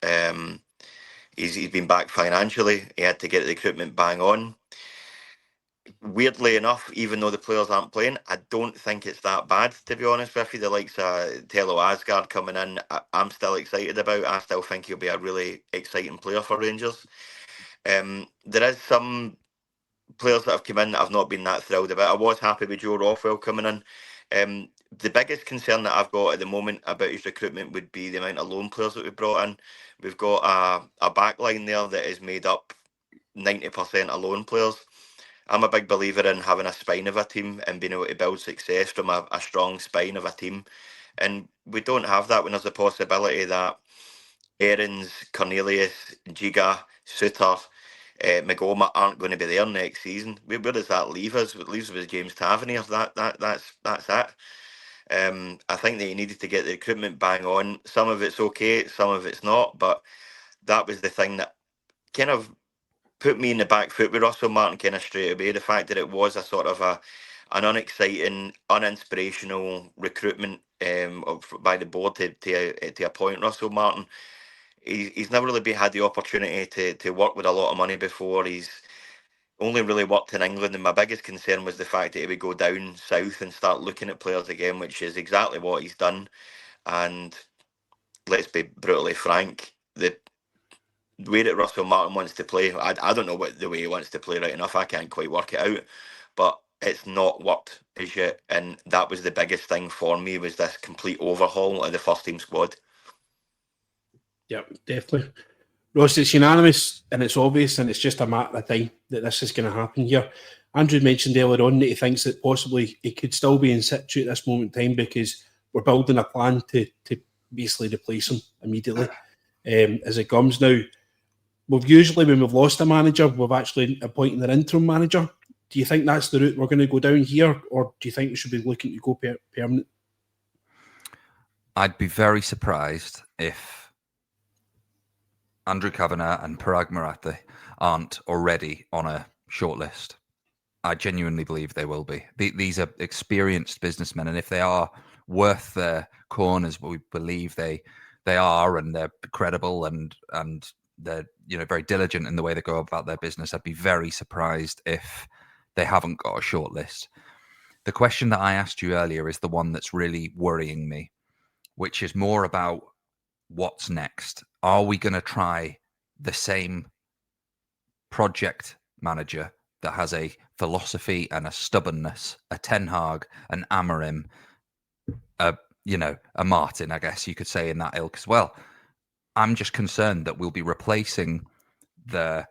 He's been back financially. He had to get the recruitment bang on. weirdly enough, even though the players aren't playing, I don't think it's that bad, to be honest with you. The likes of Tello Asgard coming in, I'm still excited about. I still think he'll be a really exciting player for Rangers. There is some players that have come in that I've not been that thrilled about. I was happy with Joe Rothwell coming in. The biggest concern that I've got at the moment about his recruitment would be the amount of loan players that we brought in. We've got a back line there that is made up 90% of loan players. I'm a big believer in having a spine of a team and being able to build success from a strong spine of a team. And we don't have that when there's a possibility that Aarons, Cornelius, Giga, Suter, Magoma aren't going to be there next season. Where does that leave us? It leaves us with James Tavernier. That's it. I think that you needed to get the recruitment bang on. Some of it's okay, some of it's not, but that was the thing that kind of put me in the back foot with Russell Martin kind of straight away. The fact that it was a sort of an unexciting, uninspirational recruitment by the board to appoint Russell Martin. He's never really had the opportunity to work with a lot of money before. He's only really worked in England, and my biggest concern was the fact that he would go down south and start looking at players again, which is exactly what he's done. And let's be brutally frank, the way that Russell Martin wants to play, I don't know what the way he wants to play right enough. I can't quite work it out, but it's not worked as yet. And that was the biggest thing for me, was this complete overhaul of the first team squad. Yep, definitely. Ross, it's unanimous and it's obvious, and it's just a matter of time that this is going to happen here. Andrew mentioned earlier on that he thinks that possibly he could still be in situ at this moment in time because we're building a plan to basically replace him immediately as it comes. Now, we've usually, when we've lost a manager, we've actually appointed an interim manager. Do you think that's the route we're going to go down here, or do you think we should be looking to go permanent? I'd be very surprised if Andrew Kavanagh and Parag Marathi aren't already on a shortlist. I genuinely believe they will be. These are experienced businessmen, and if they are worth their corn, as we believe they are, and they're credible and they're very diligent in the way they go about their business, I'd be very surprised if they haven't got a shortlist. The question that I asked you earlier is the one that's really worrying me, which is more about what's next. Are we going to try the same project manager that has a philosophy and a stubbornness, a Ten Hag, an Amorim, a Martin, I guess you could say, in that ilk as well? I'm just concerned that we'll be replacing the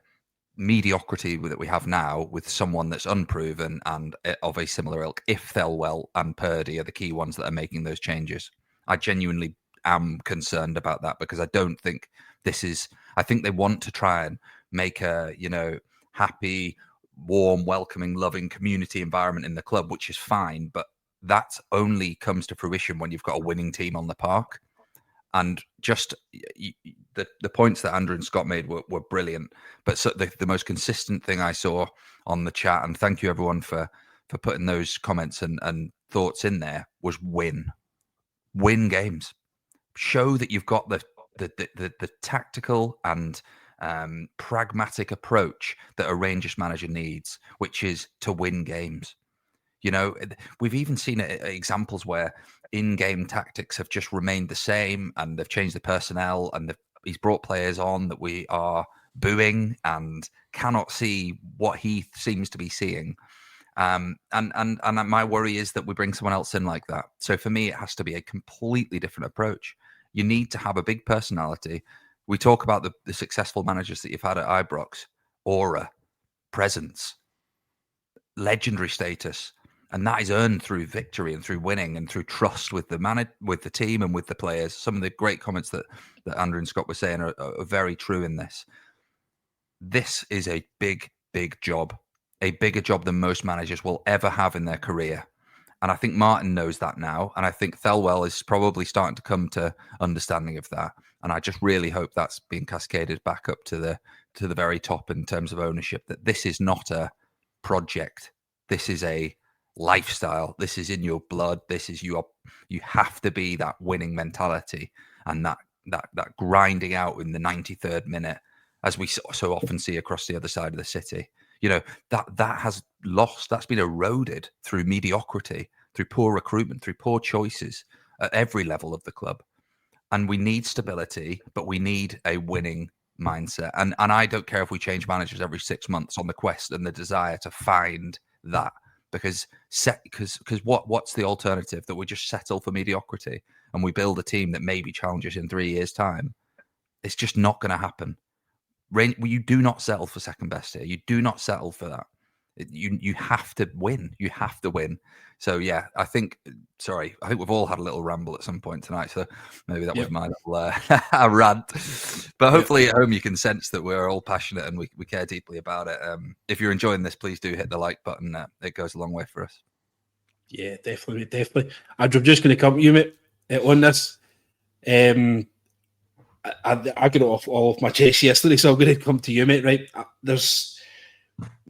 mediocrity that we have now with someone that's unproven and of a similar ilk, if Thelwell and Purdy are the key ones that are making those changes. I genuinely am concerned about that, because I don't think I think they want to try and make a, happy, warm, welcoming, loving community environment in the club, which is fine, but that only comes to fruition when you've got a winning team on the park. And just the points that Andrew and Scott made were brilliant. But so the most consistent thing I saw on the chat, and thank you everyone for putting those comments and thoughts in there, was win games. Show that you've got the tactical and pragmatic approach that a Rangers manager needs, which is to win games. We've even seen examples where in-game tactics have just remained the same, and they've changed the personnel, and he's brought players on that we are booing and cannot see what he seems to be seeing. And my worry is that we bring someone else in like that. So for me, it has to be a completely different approach. You need to have a big personality. We talk about the successful managers that you've had at Ibrox: aura, presence, legendary status. And that is earned through victory and through winning and through trust with the team and with the players. Some of the great comments that Andrew and Scott were saying are very true in this. This is a big, big job, a bigger job than most managers will ever have in their career. And I think Martin knows that now. And I think Thelwell is probably starting to come to understanding of that. And I just really hope that's being cascaded back up to the very top in terms of ownership, that this is not a project. This is a lifestyle. This is in your blood. This is you have to be that winning mentality and that grinding out in the 93rd minute, as we so often see across the other side of the city. You know, that has lost, that's been eroded through mediocrity, through poor recruitment, through poor choices at every level of the club. And we need stability, but we need a winning mindset. And I don't care if we change managers every 6 months on the quest and the desire to find that, because what's the alternative? That we just settle for mediocrity and we build a team that maybe challenges in 3 years' time? It's just not going to happen. You do not settle for second best here. You do not settle for that. You have to win. You have to win. So yeah, I think we've all had a little ramble at some point tonight. So maybe that was my little rant. But hopefully at home you can sense that we're all passionate and we care deeply about it. If you're enjoying this, please do hit the like button. It goes a long way for us. Yeah, definitely. I'm just going to come to you, mate, on this. I got it all off my chest yesterday, so I'm going to come to you, mate. Right? There's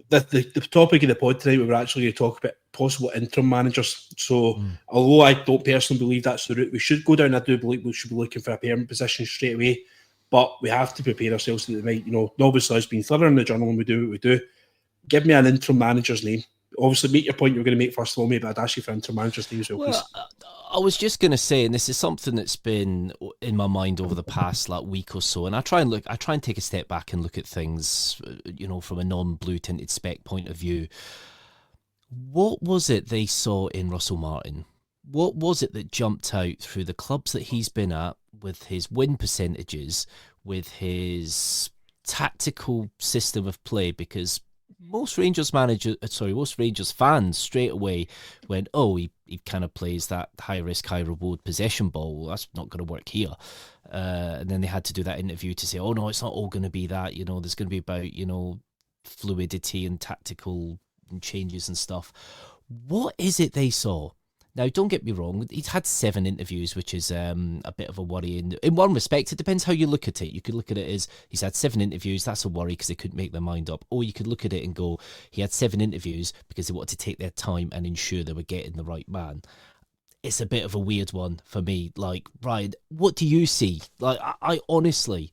the topic of the pod tonight. We were actually going to talk about possible interim managers. So, although I don't personally believe that's the route we should go down, I do believe we should be looking for a permanent position straight away. But we have to prepare ourselves that they might, obviously us being thorough in the journal and we do what we do. Give me an interim manager's name. Obviously, make your point you were going to make first of all, mate, but I'd ask you for interim manager's name as well, please. I was just going to say, and this is something that's been in my mind over the past week or so, and I try and take a step back and look at things, from a non-blue tinted spec point of view. What was it they saw in Russell Martin? What was it that jumped out through the clubs that he's been at, with his win percentages, with his tactical system of play? Because most Rangers fans straight away went, oh, he kind of plays that high risk, high reward possession ball. Well, that's not going to work here. And then they had to do that interview to say, oh no, it's not all going to be that. There's going to be about fluidity and tactical changes and stuff. What is it they saw? Now, don't get me wrong, he's had 7 interviews, which is a bit of a worry. In one respect, it depends how you look at it. You could look at it as he's had 7 interviews, that's a worry because they couldn't make their mind up. Or you could look at it and go, he had 7 interviews because they wanted to take their time and ensure they were getting the right man. It's a bit of a weird one for me. Like, Ryan, what do you see? Like, I honestly...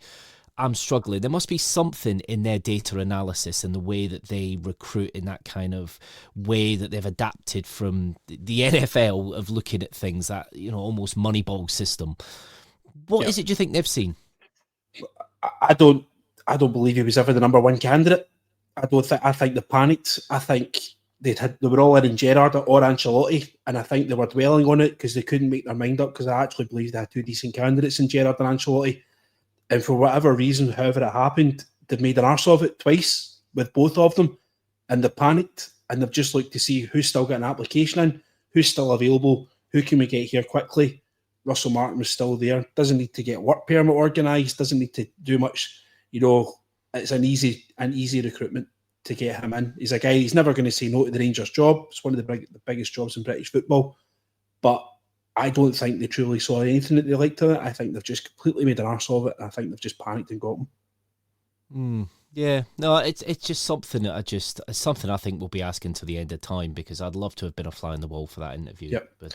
I'm struggling. There must be something in their data analysis and the way that they recruit, in that kind of way that they've adapted from the NFL of looking at things, that, almost Moneyball system. What is it do you think they've seen? I don't believe he was ever the number one candidate. I think they panicked. I think they were all in Gerrard or Ancelotti, and I think they were dwelling on it because they couldn't make their mind up, because I actually believe they had 2 decent candidates in Gerrard and Ancelotti. And for whatever reason, however it happened, they've made an arse of it twice with both of them. And they panicked, and they've just looked to see who's still got an application in, who's still available, who can we get here quickly. Russell Martin was still there. Doesn't need to get work permit organised, doesn't need to do much. It's an easy recruitment to get him in. He's a guy, he's never going to say no to the Rangers job. It's one of the biggest jobs in British football. But I don't think they truly saw anything that they liked to it. I think they've just completely made an arse of it. And I think they've just panicked and got him. Yeah, no, it's just something that it's something I think we'll be asking to the end of time, because I'd love to have been a fly on the wall for that interview. Yep. But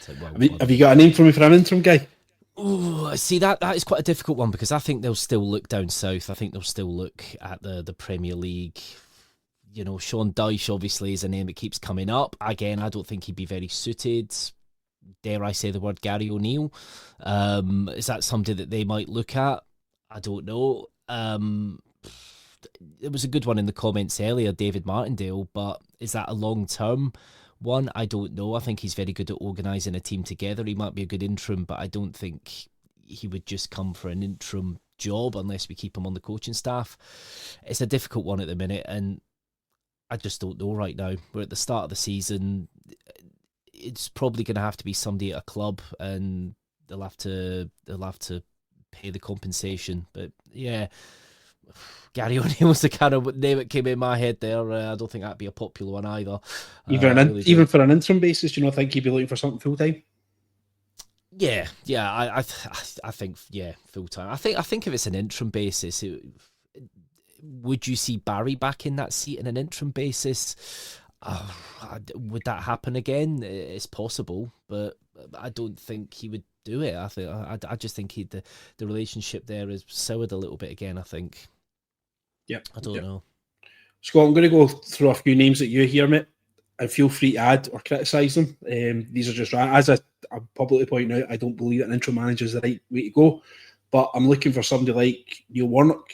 have you got a name for me for an interim guy? Oh, see, that is quite a difficult one, because I think they'll still look down south. I think they'll still look at the Premier League. Sean Dyche obviously is a name that keeps coming up. Again, I don't think he'd be very suited. Dare I say the word Gary O'Neill? Is that somebody that they might look at? I don't know. There was a good one in the comments earlier, David Martindale, but is that a long-term one? I don't know. I think he's very good at organising a team together. He might be a good interim, but I don't think he would just come for an interim job unless we keep him on the coaching staff. It's a difficult one at the minute, and I just don't know right now. We're at the start of the season. It's probably going to have to be somebody at a club, and they'll have to pay the compensation. But yeah, Gary O'Neill was the kind of name that came in my head there. I don't think that'd be a popular one either. Even for an interim basis, do you not think he'd be looking for something full time? Yeah, I think full time. I think if it's an interim basis, would you see Barry back in that seat in an interim basis? Would that happen again? It's possible, but I don't think he would do it. I just think the relationship there is soured a little bit again. I think. Yeah, I don't know. Scott, I'm going to go through a few names that you hear, mate, and feel free to add or criticise them. These are just right. As I publicly point out, I don't believe that an interim manager is the right way to go, but I'm looking for somebody like Neil Warnock.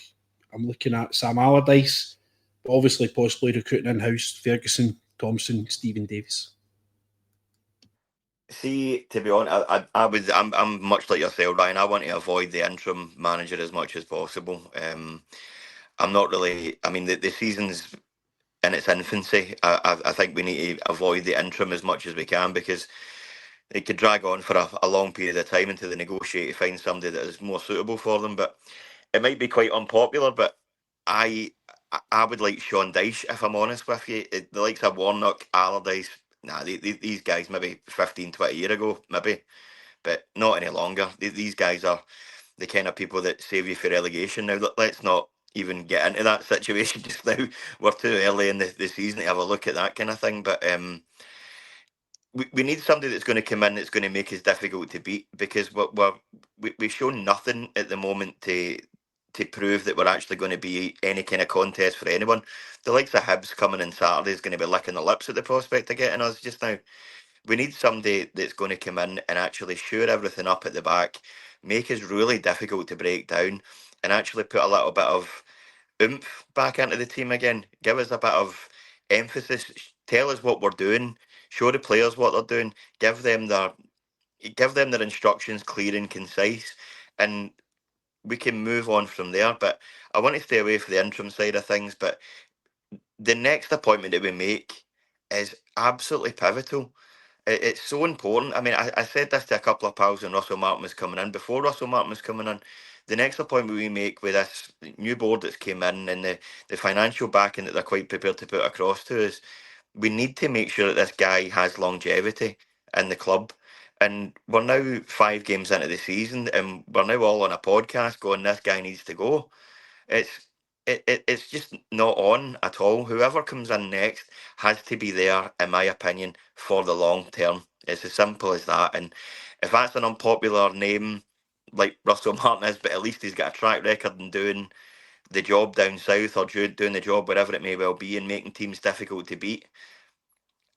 I'm looking at Sam Allardyce, but obviously possibly recruiting in-house Ferguson, Thompson, Stephen Davis. See, to be honest, I'm much like yourself, Ryan. I want to avoid the interim manager as much as possible. I'm not really. I mean, the season's in its infancy. I think we need to avoid the interim as much as we can, because it could drag on for a long period of time until they negotiate to find somebody that is more suitable for them. But it might be quite unpopular, but I would like Sean Dyche, if I'm honest with you. The likes of Warnock, Allardyce, these guys maybe 15, 20 years ago, maybe, but not any longer. These guys are the kind of people that save you for relegation. Now, let's not even get into that situation just now. We're too early in the season to have a look at that kind of thing. But we need somebody that's going to come in that's going to make us difficult to beat, because we've shown nothing at the moment to prove that we're actually going to be any kind of contest for anyone. The likes of Hibs coming in Saturday is going to be licking the lips at the prospect of getting us just now. We need somebody that's going to come in and actually shore everything up at the back, make us really difficult to break down, and actually put a little bit of oomph back into the team again. Give us a bit of emphasis. Tell us what we're doing. Show the players what they're doing. Give them their instructions clear and concise, and we can move on from there. But I want to stay away from the interim side of things. But the next appointment that we make is absolutely pivotal. It's so important. I mean, I said this to a couple of pals when Russell Martin was coming in. Before Russell Martin was coming in, the next appointment we make with this new board that's came in, and the financial backing that they're quite prepared to put across to us, we need to make sure that this guy has longevity in the club. And we're now 5 games into the season, and we're now all on a podcast going, this guy needs to go. It's just not on at all. Whoever comes in next has to be there, in my opinion, for the long term. It's as simple as that. And if that's an unpopular name like Russell Martin is, but at least he's got a track record in doing the job down south, or doing the job wherever it may well be, and making teams difficult to beat,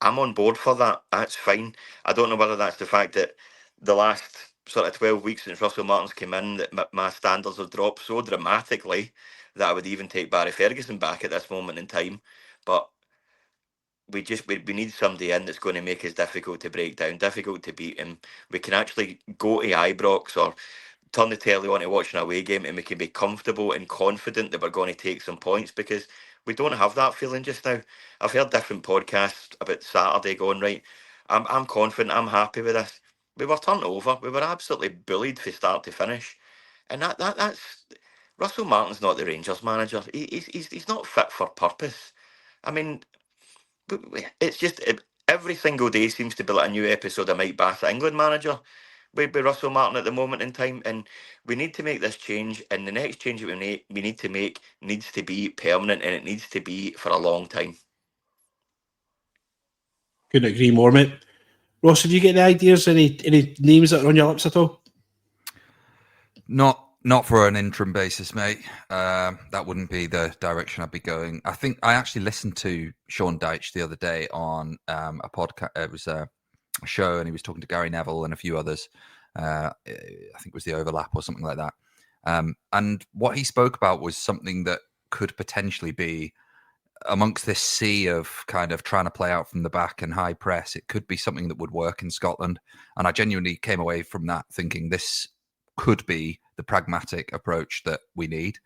I'm on board for that. That's fine. I don't know whether that's the fact that the last sort of 12 weeks since Russell Martin's came in, that my standards have dropped so dramatically that I would even take Barry Ferguson back at this moment in time. But we need somebody in that's going to make us difficult to break down, difficult to beat, and we can actually go to Ibrox or turn the telly on to watch an away game, and we can be comfortable and confident that we're going to take some points, because we don't have that feeling just now. I've heard different podcasts about Saturday going, right, I'm confident, I'm happy with this. We were turned over. We were absolutely bullied from start to finish. And that's Russell Martin's not the Rangers manager. He's not fit for purpose. I mean, it's just every single day seems to be like a new episode of Mike Bass, England manager, with Russell Martin at the moment in time. And we need to make this change. And the next change that we need to make needs to be permanent, and it needs to be for a long time. Couldn't agree more, mate. Ross, have you got any ideas, any names that are on your lips at all? Not for an interim basis, mate. That wouldn't be the direction I'd be going. I think I actually listened to Sean Dyche the other day on a podcast. It was a show, and he was talking to Gary Neville and a few others. I think it was The Overlap or something like that. And what he spoke about was something that could potentially be amongst this sea of kind of trying to play out from the back and high press. It could be something that would work in Scotland. And I genuinely came away from that thinking this could be the pragmatic approach that we need.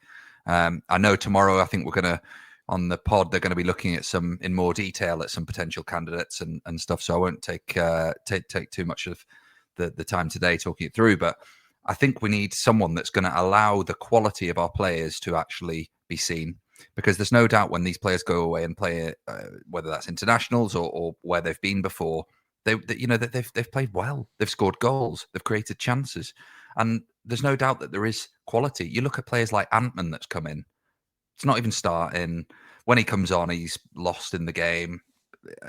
I know tomorrow, I think we're going to, on the pod, they're going to be looking at some in more detail at some potential candidates and stuff. So I won't take too much of the time today talking it through. But I think we need someone that's going to allow the quality of our players to actually be seen, because there's no doubt when these players go away and play, whether that's internationals or where they've been before, they've played well, they've scored goals, they've created chances. And there's no doubt that there is quality. You look at players like Antman that's come in. It's not even starting. When he comes on, he's lost in the game.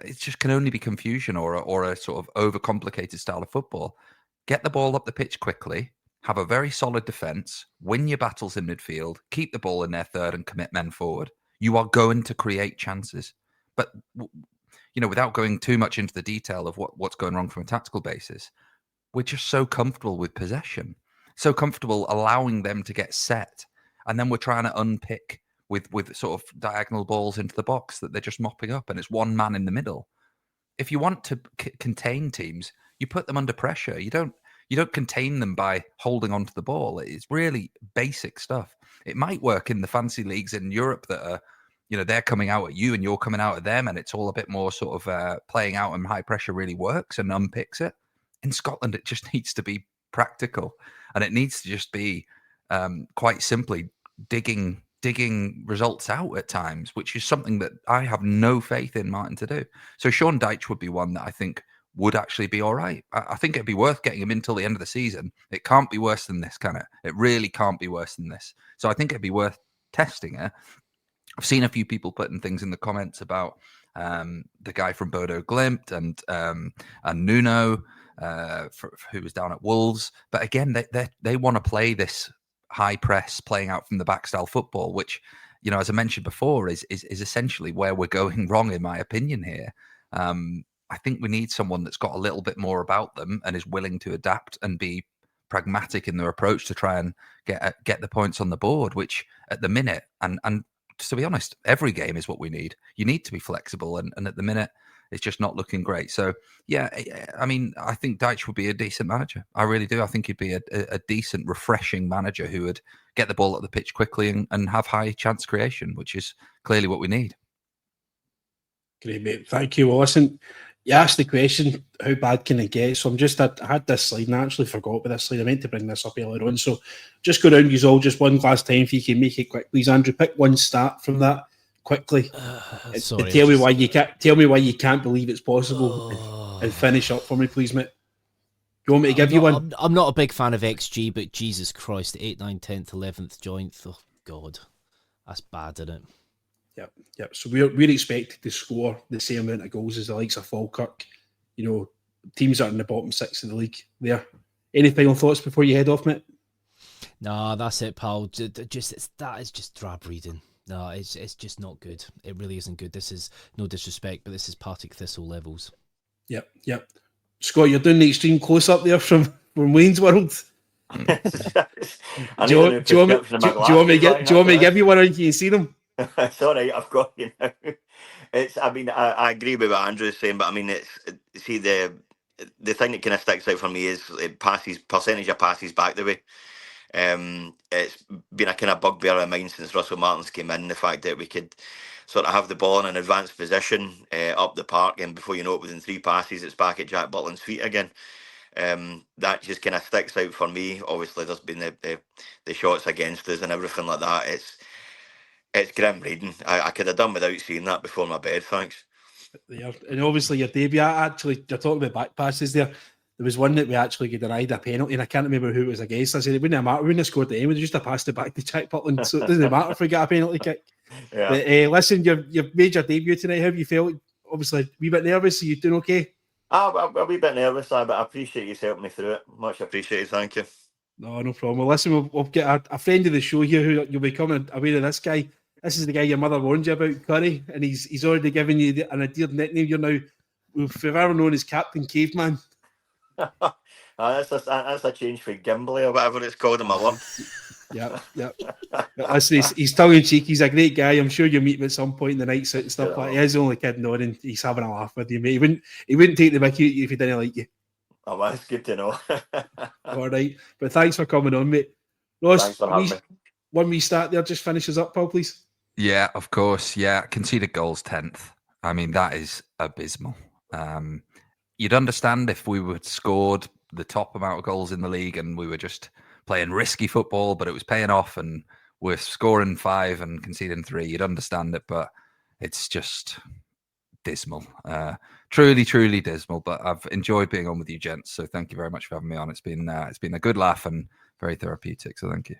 It just can only be confusion or a sort of overcomplicated style of football. Get the ball up the pitch quickly, have a very solid defence, win your battles in midfield, keep the ball in their third and commit men forward. You are going to create chances. But, without going too much into the detail of what's going wrong from a tactical basis, we're just so comfortable with possession, so comfortable allowing them to get set. And then we're trying to unpick with sort of diagonal balls into the box that they're just mopping up. And it's one man in the middle. If you want to contain teams, you put them under pressure. You don't contain them by holding onto the ball. It's really basic stuff. It might work in the fancy leagues in Europe that are, they're coming out at you and you're coming out at them, and it's all a bit more sort of playing out, and high pressure really works and unpicks it. In Scotland, it just needs to be practical, and it needs to just be quite simply digging results out at times, which is something that I have no faith in Martin to do. So Sean Dyche would be one that I think would actually be all right. I think it'd be worth getting him in till the end of the season. It can't be worse than this, can it? It really can't be worse than this. So I think it'd be worth testing it. I've seen a few people putting things in the comments about the guy from Bodo Glimt and Nuno, who was down at Wolves. But again, they want to play this high press, playing out from the back style football, which, as I mentioned before, is essentially where we're going wrong, in my opinion here. I think we need someone that's got a little bit more about them and is willing to adapt and be pragmatic in their approach to try and get the points on the board, which at the minute, and to be honest, every game is what we need. You need to be flexible, and at the minute, it's just not looking great. So, yeah, I mean, I think Dyche would be a decent manager. I really do. I think he'd be a decent, refreshing manager who would get the ball at the pitch quickly and have high chance creation, which is clearly what we need. Great, mate. Thank you. Well, listen, you asked the question, how bad can it get? So I had this slide, and I actually forgot about this slide. I meant to bring this up earlier on. So just go round you all just one last time if you can make it quick, please, Andrew. Pick one stat from that quickly. Sorry, tell me why you can't believe it's possible, and finish up for me, please, mate. You want me to give you one? I'm not a big fan of XG, but Jesus Christ, 8th, 9th, 10th, 11th joint. Oh God, that's bad, isn't it? Yep. So we're expected to score the same amount of goals as the likes of Falkirk. Teams that are in the bottom 6 of the league there. Any final thoughts before you head off, mate? No, that's it, pal. That is just drab reading. No, it's just not good. It really isn't good. This is no disrespect, but this is Partick Thistle levels. Yep. Scott, you're doing the extreme close up there from Wayne's World. Do you want me to give you one, or can you see them? It's all right, I've got you now. I agree with what Andrew is saying, but I mean, the thing that kind of sticks out for me is percentage of passes back the way. It's been a kind of bugbear of mine since Russell Martins came in, the fact that we could sort of have the ball in an advanced position up the park, and before you know it, within 3 passes, it's back at Jack Butland's feet again. That just kind of sticks out for me. Obviously, there's been the shots against us and everything like that. It's grim reading. I could have done without seeing that before my bed, thanks. And obviously your debut, you're talking about back passes there. There was one that we actually get denied a penalty, and I can't remember who it was against. I said it wouldn't matter. We wouldn't have scored the end. We just have passed it back to Jack Butland, so it doesn't matter if we get a penalty kick. Yeah. But, listen, you've made your debut tonight. How have you felt? Obviously, a wee bit nervous. Are you doing okay? A wee bit nervous, but I appreciate you helping me through it. Much appreciated. Thank you. No problem. Well, listen, we'll get a friend of the show here who you'll be coming aware of this guy. This is the guy your mother warned you about, Curry, and he's already given you an endeared nickname. You're now forever known as Captain Caveman. That's a change for Gimbly or whatever it's called in my work. Yeah. Listen, he's tongue in cheek. He's a great guy. I'm sure you'll meet him at some point in the nights out and stuff like that. He is only kidding on, and he's having a laugh with you, mate. He wouldn't take the mickey at you if he didn't like you. Oh, well, it's good to know. All right, but thanks for coming on, mate. Ross, Thanks for having me. One we start there, just finishes up, Paul, please. Yeah, of course. Yeah, conceded goals 10th. I mean, that is abysmal. You'd understand if we were scored the top amount of goals in the league and we were just playing risky football, but it was paying off and we're scoring 5 and conceding 3. You'd understand it, but it's just dismal. Truly, truly dismal. But I've enjoyed being on with you, gents. So thank you very much for having me on. It's been a good laugh and very therapeutic. So thank you.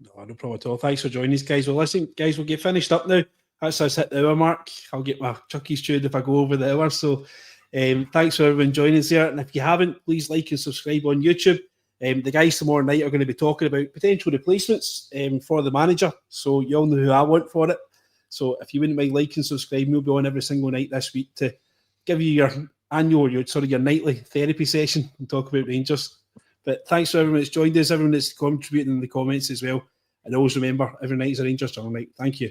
No problem at all. Thanks for joining us, guys. Well, listen, guys, we'll get finished up now. That's us hit the hour mark. I'll get my Chucky's chewed if I go over the hour. So thanks for everyone joining us there. And if you haven't, please like and subscribe on YouTube. The guys tomorrow night are going to be talking about potential replacements for the manager. So you all know who I want for it. So if you wouldn't mind liking, subscribe, we'll be on every single night this week to give you your your nightly therapy session and talk about Rangers. But thanks to everyone that's joined us, everyone that's contributing in the comments as well. And always remember, every night is a Rangers Journal night. Thank you.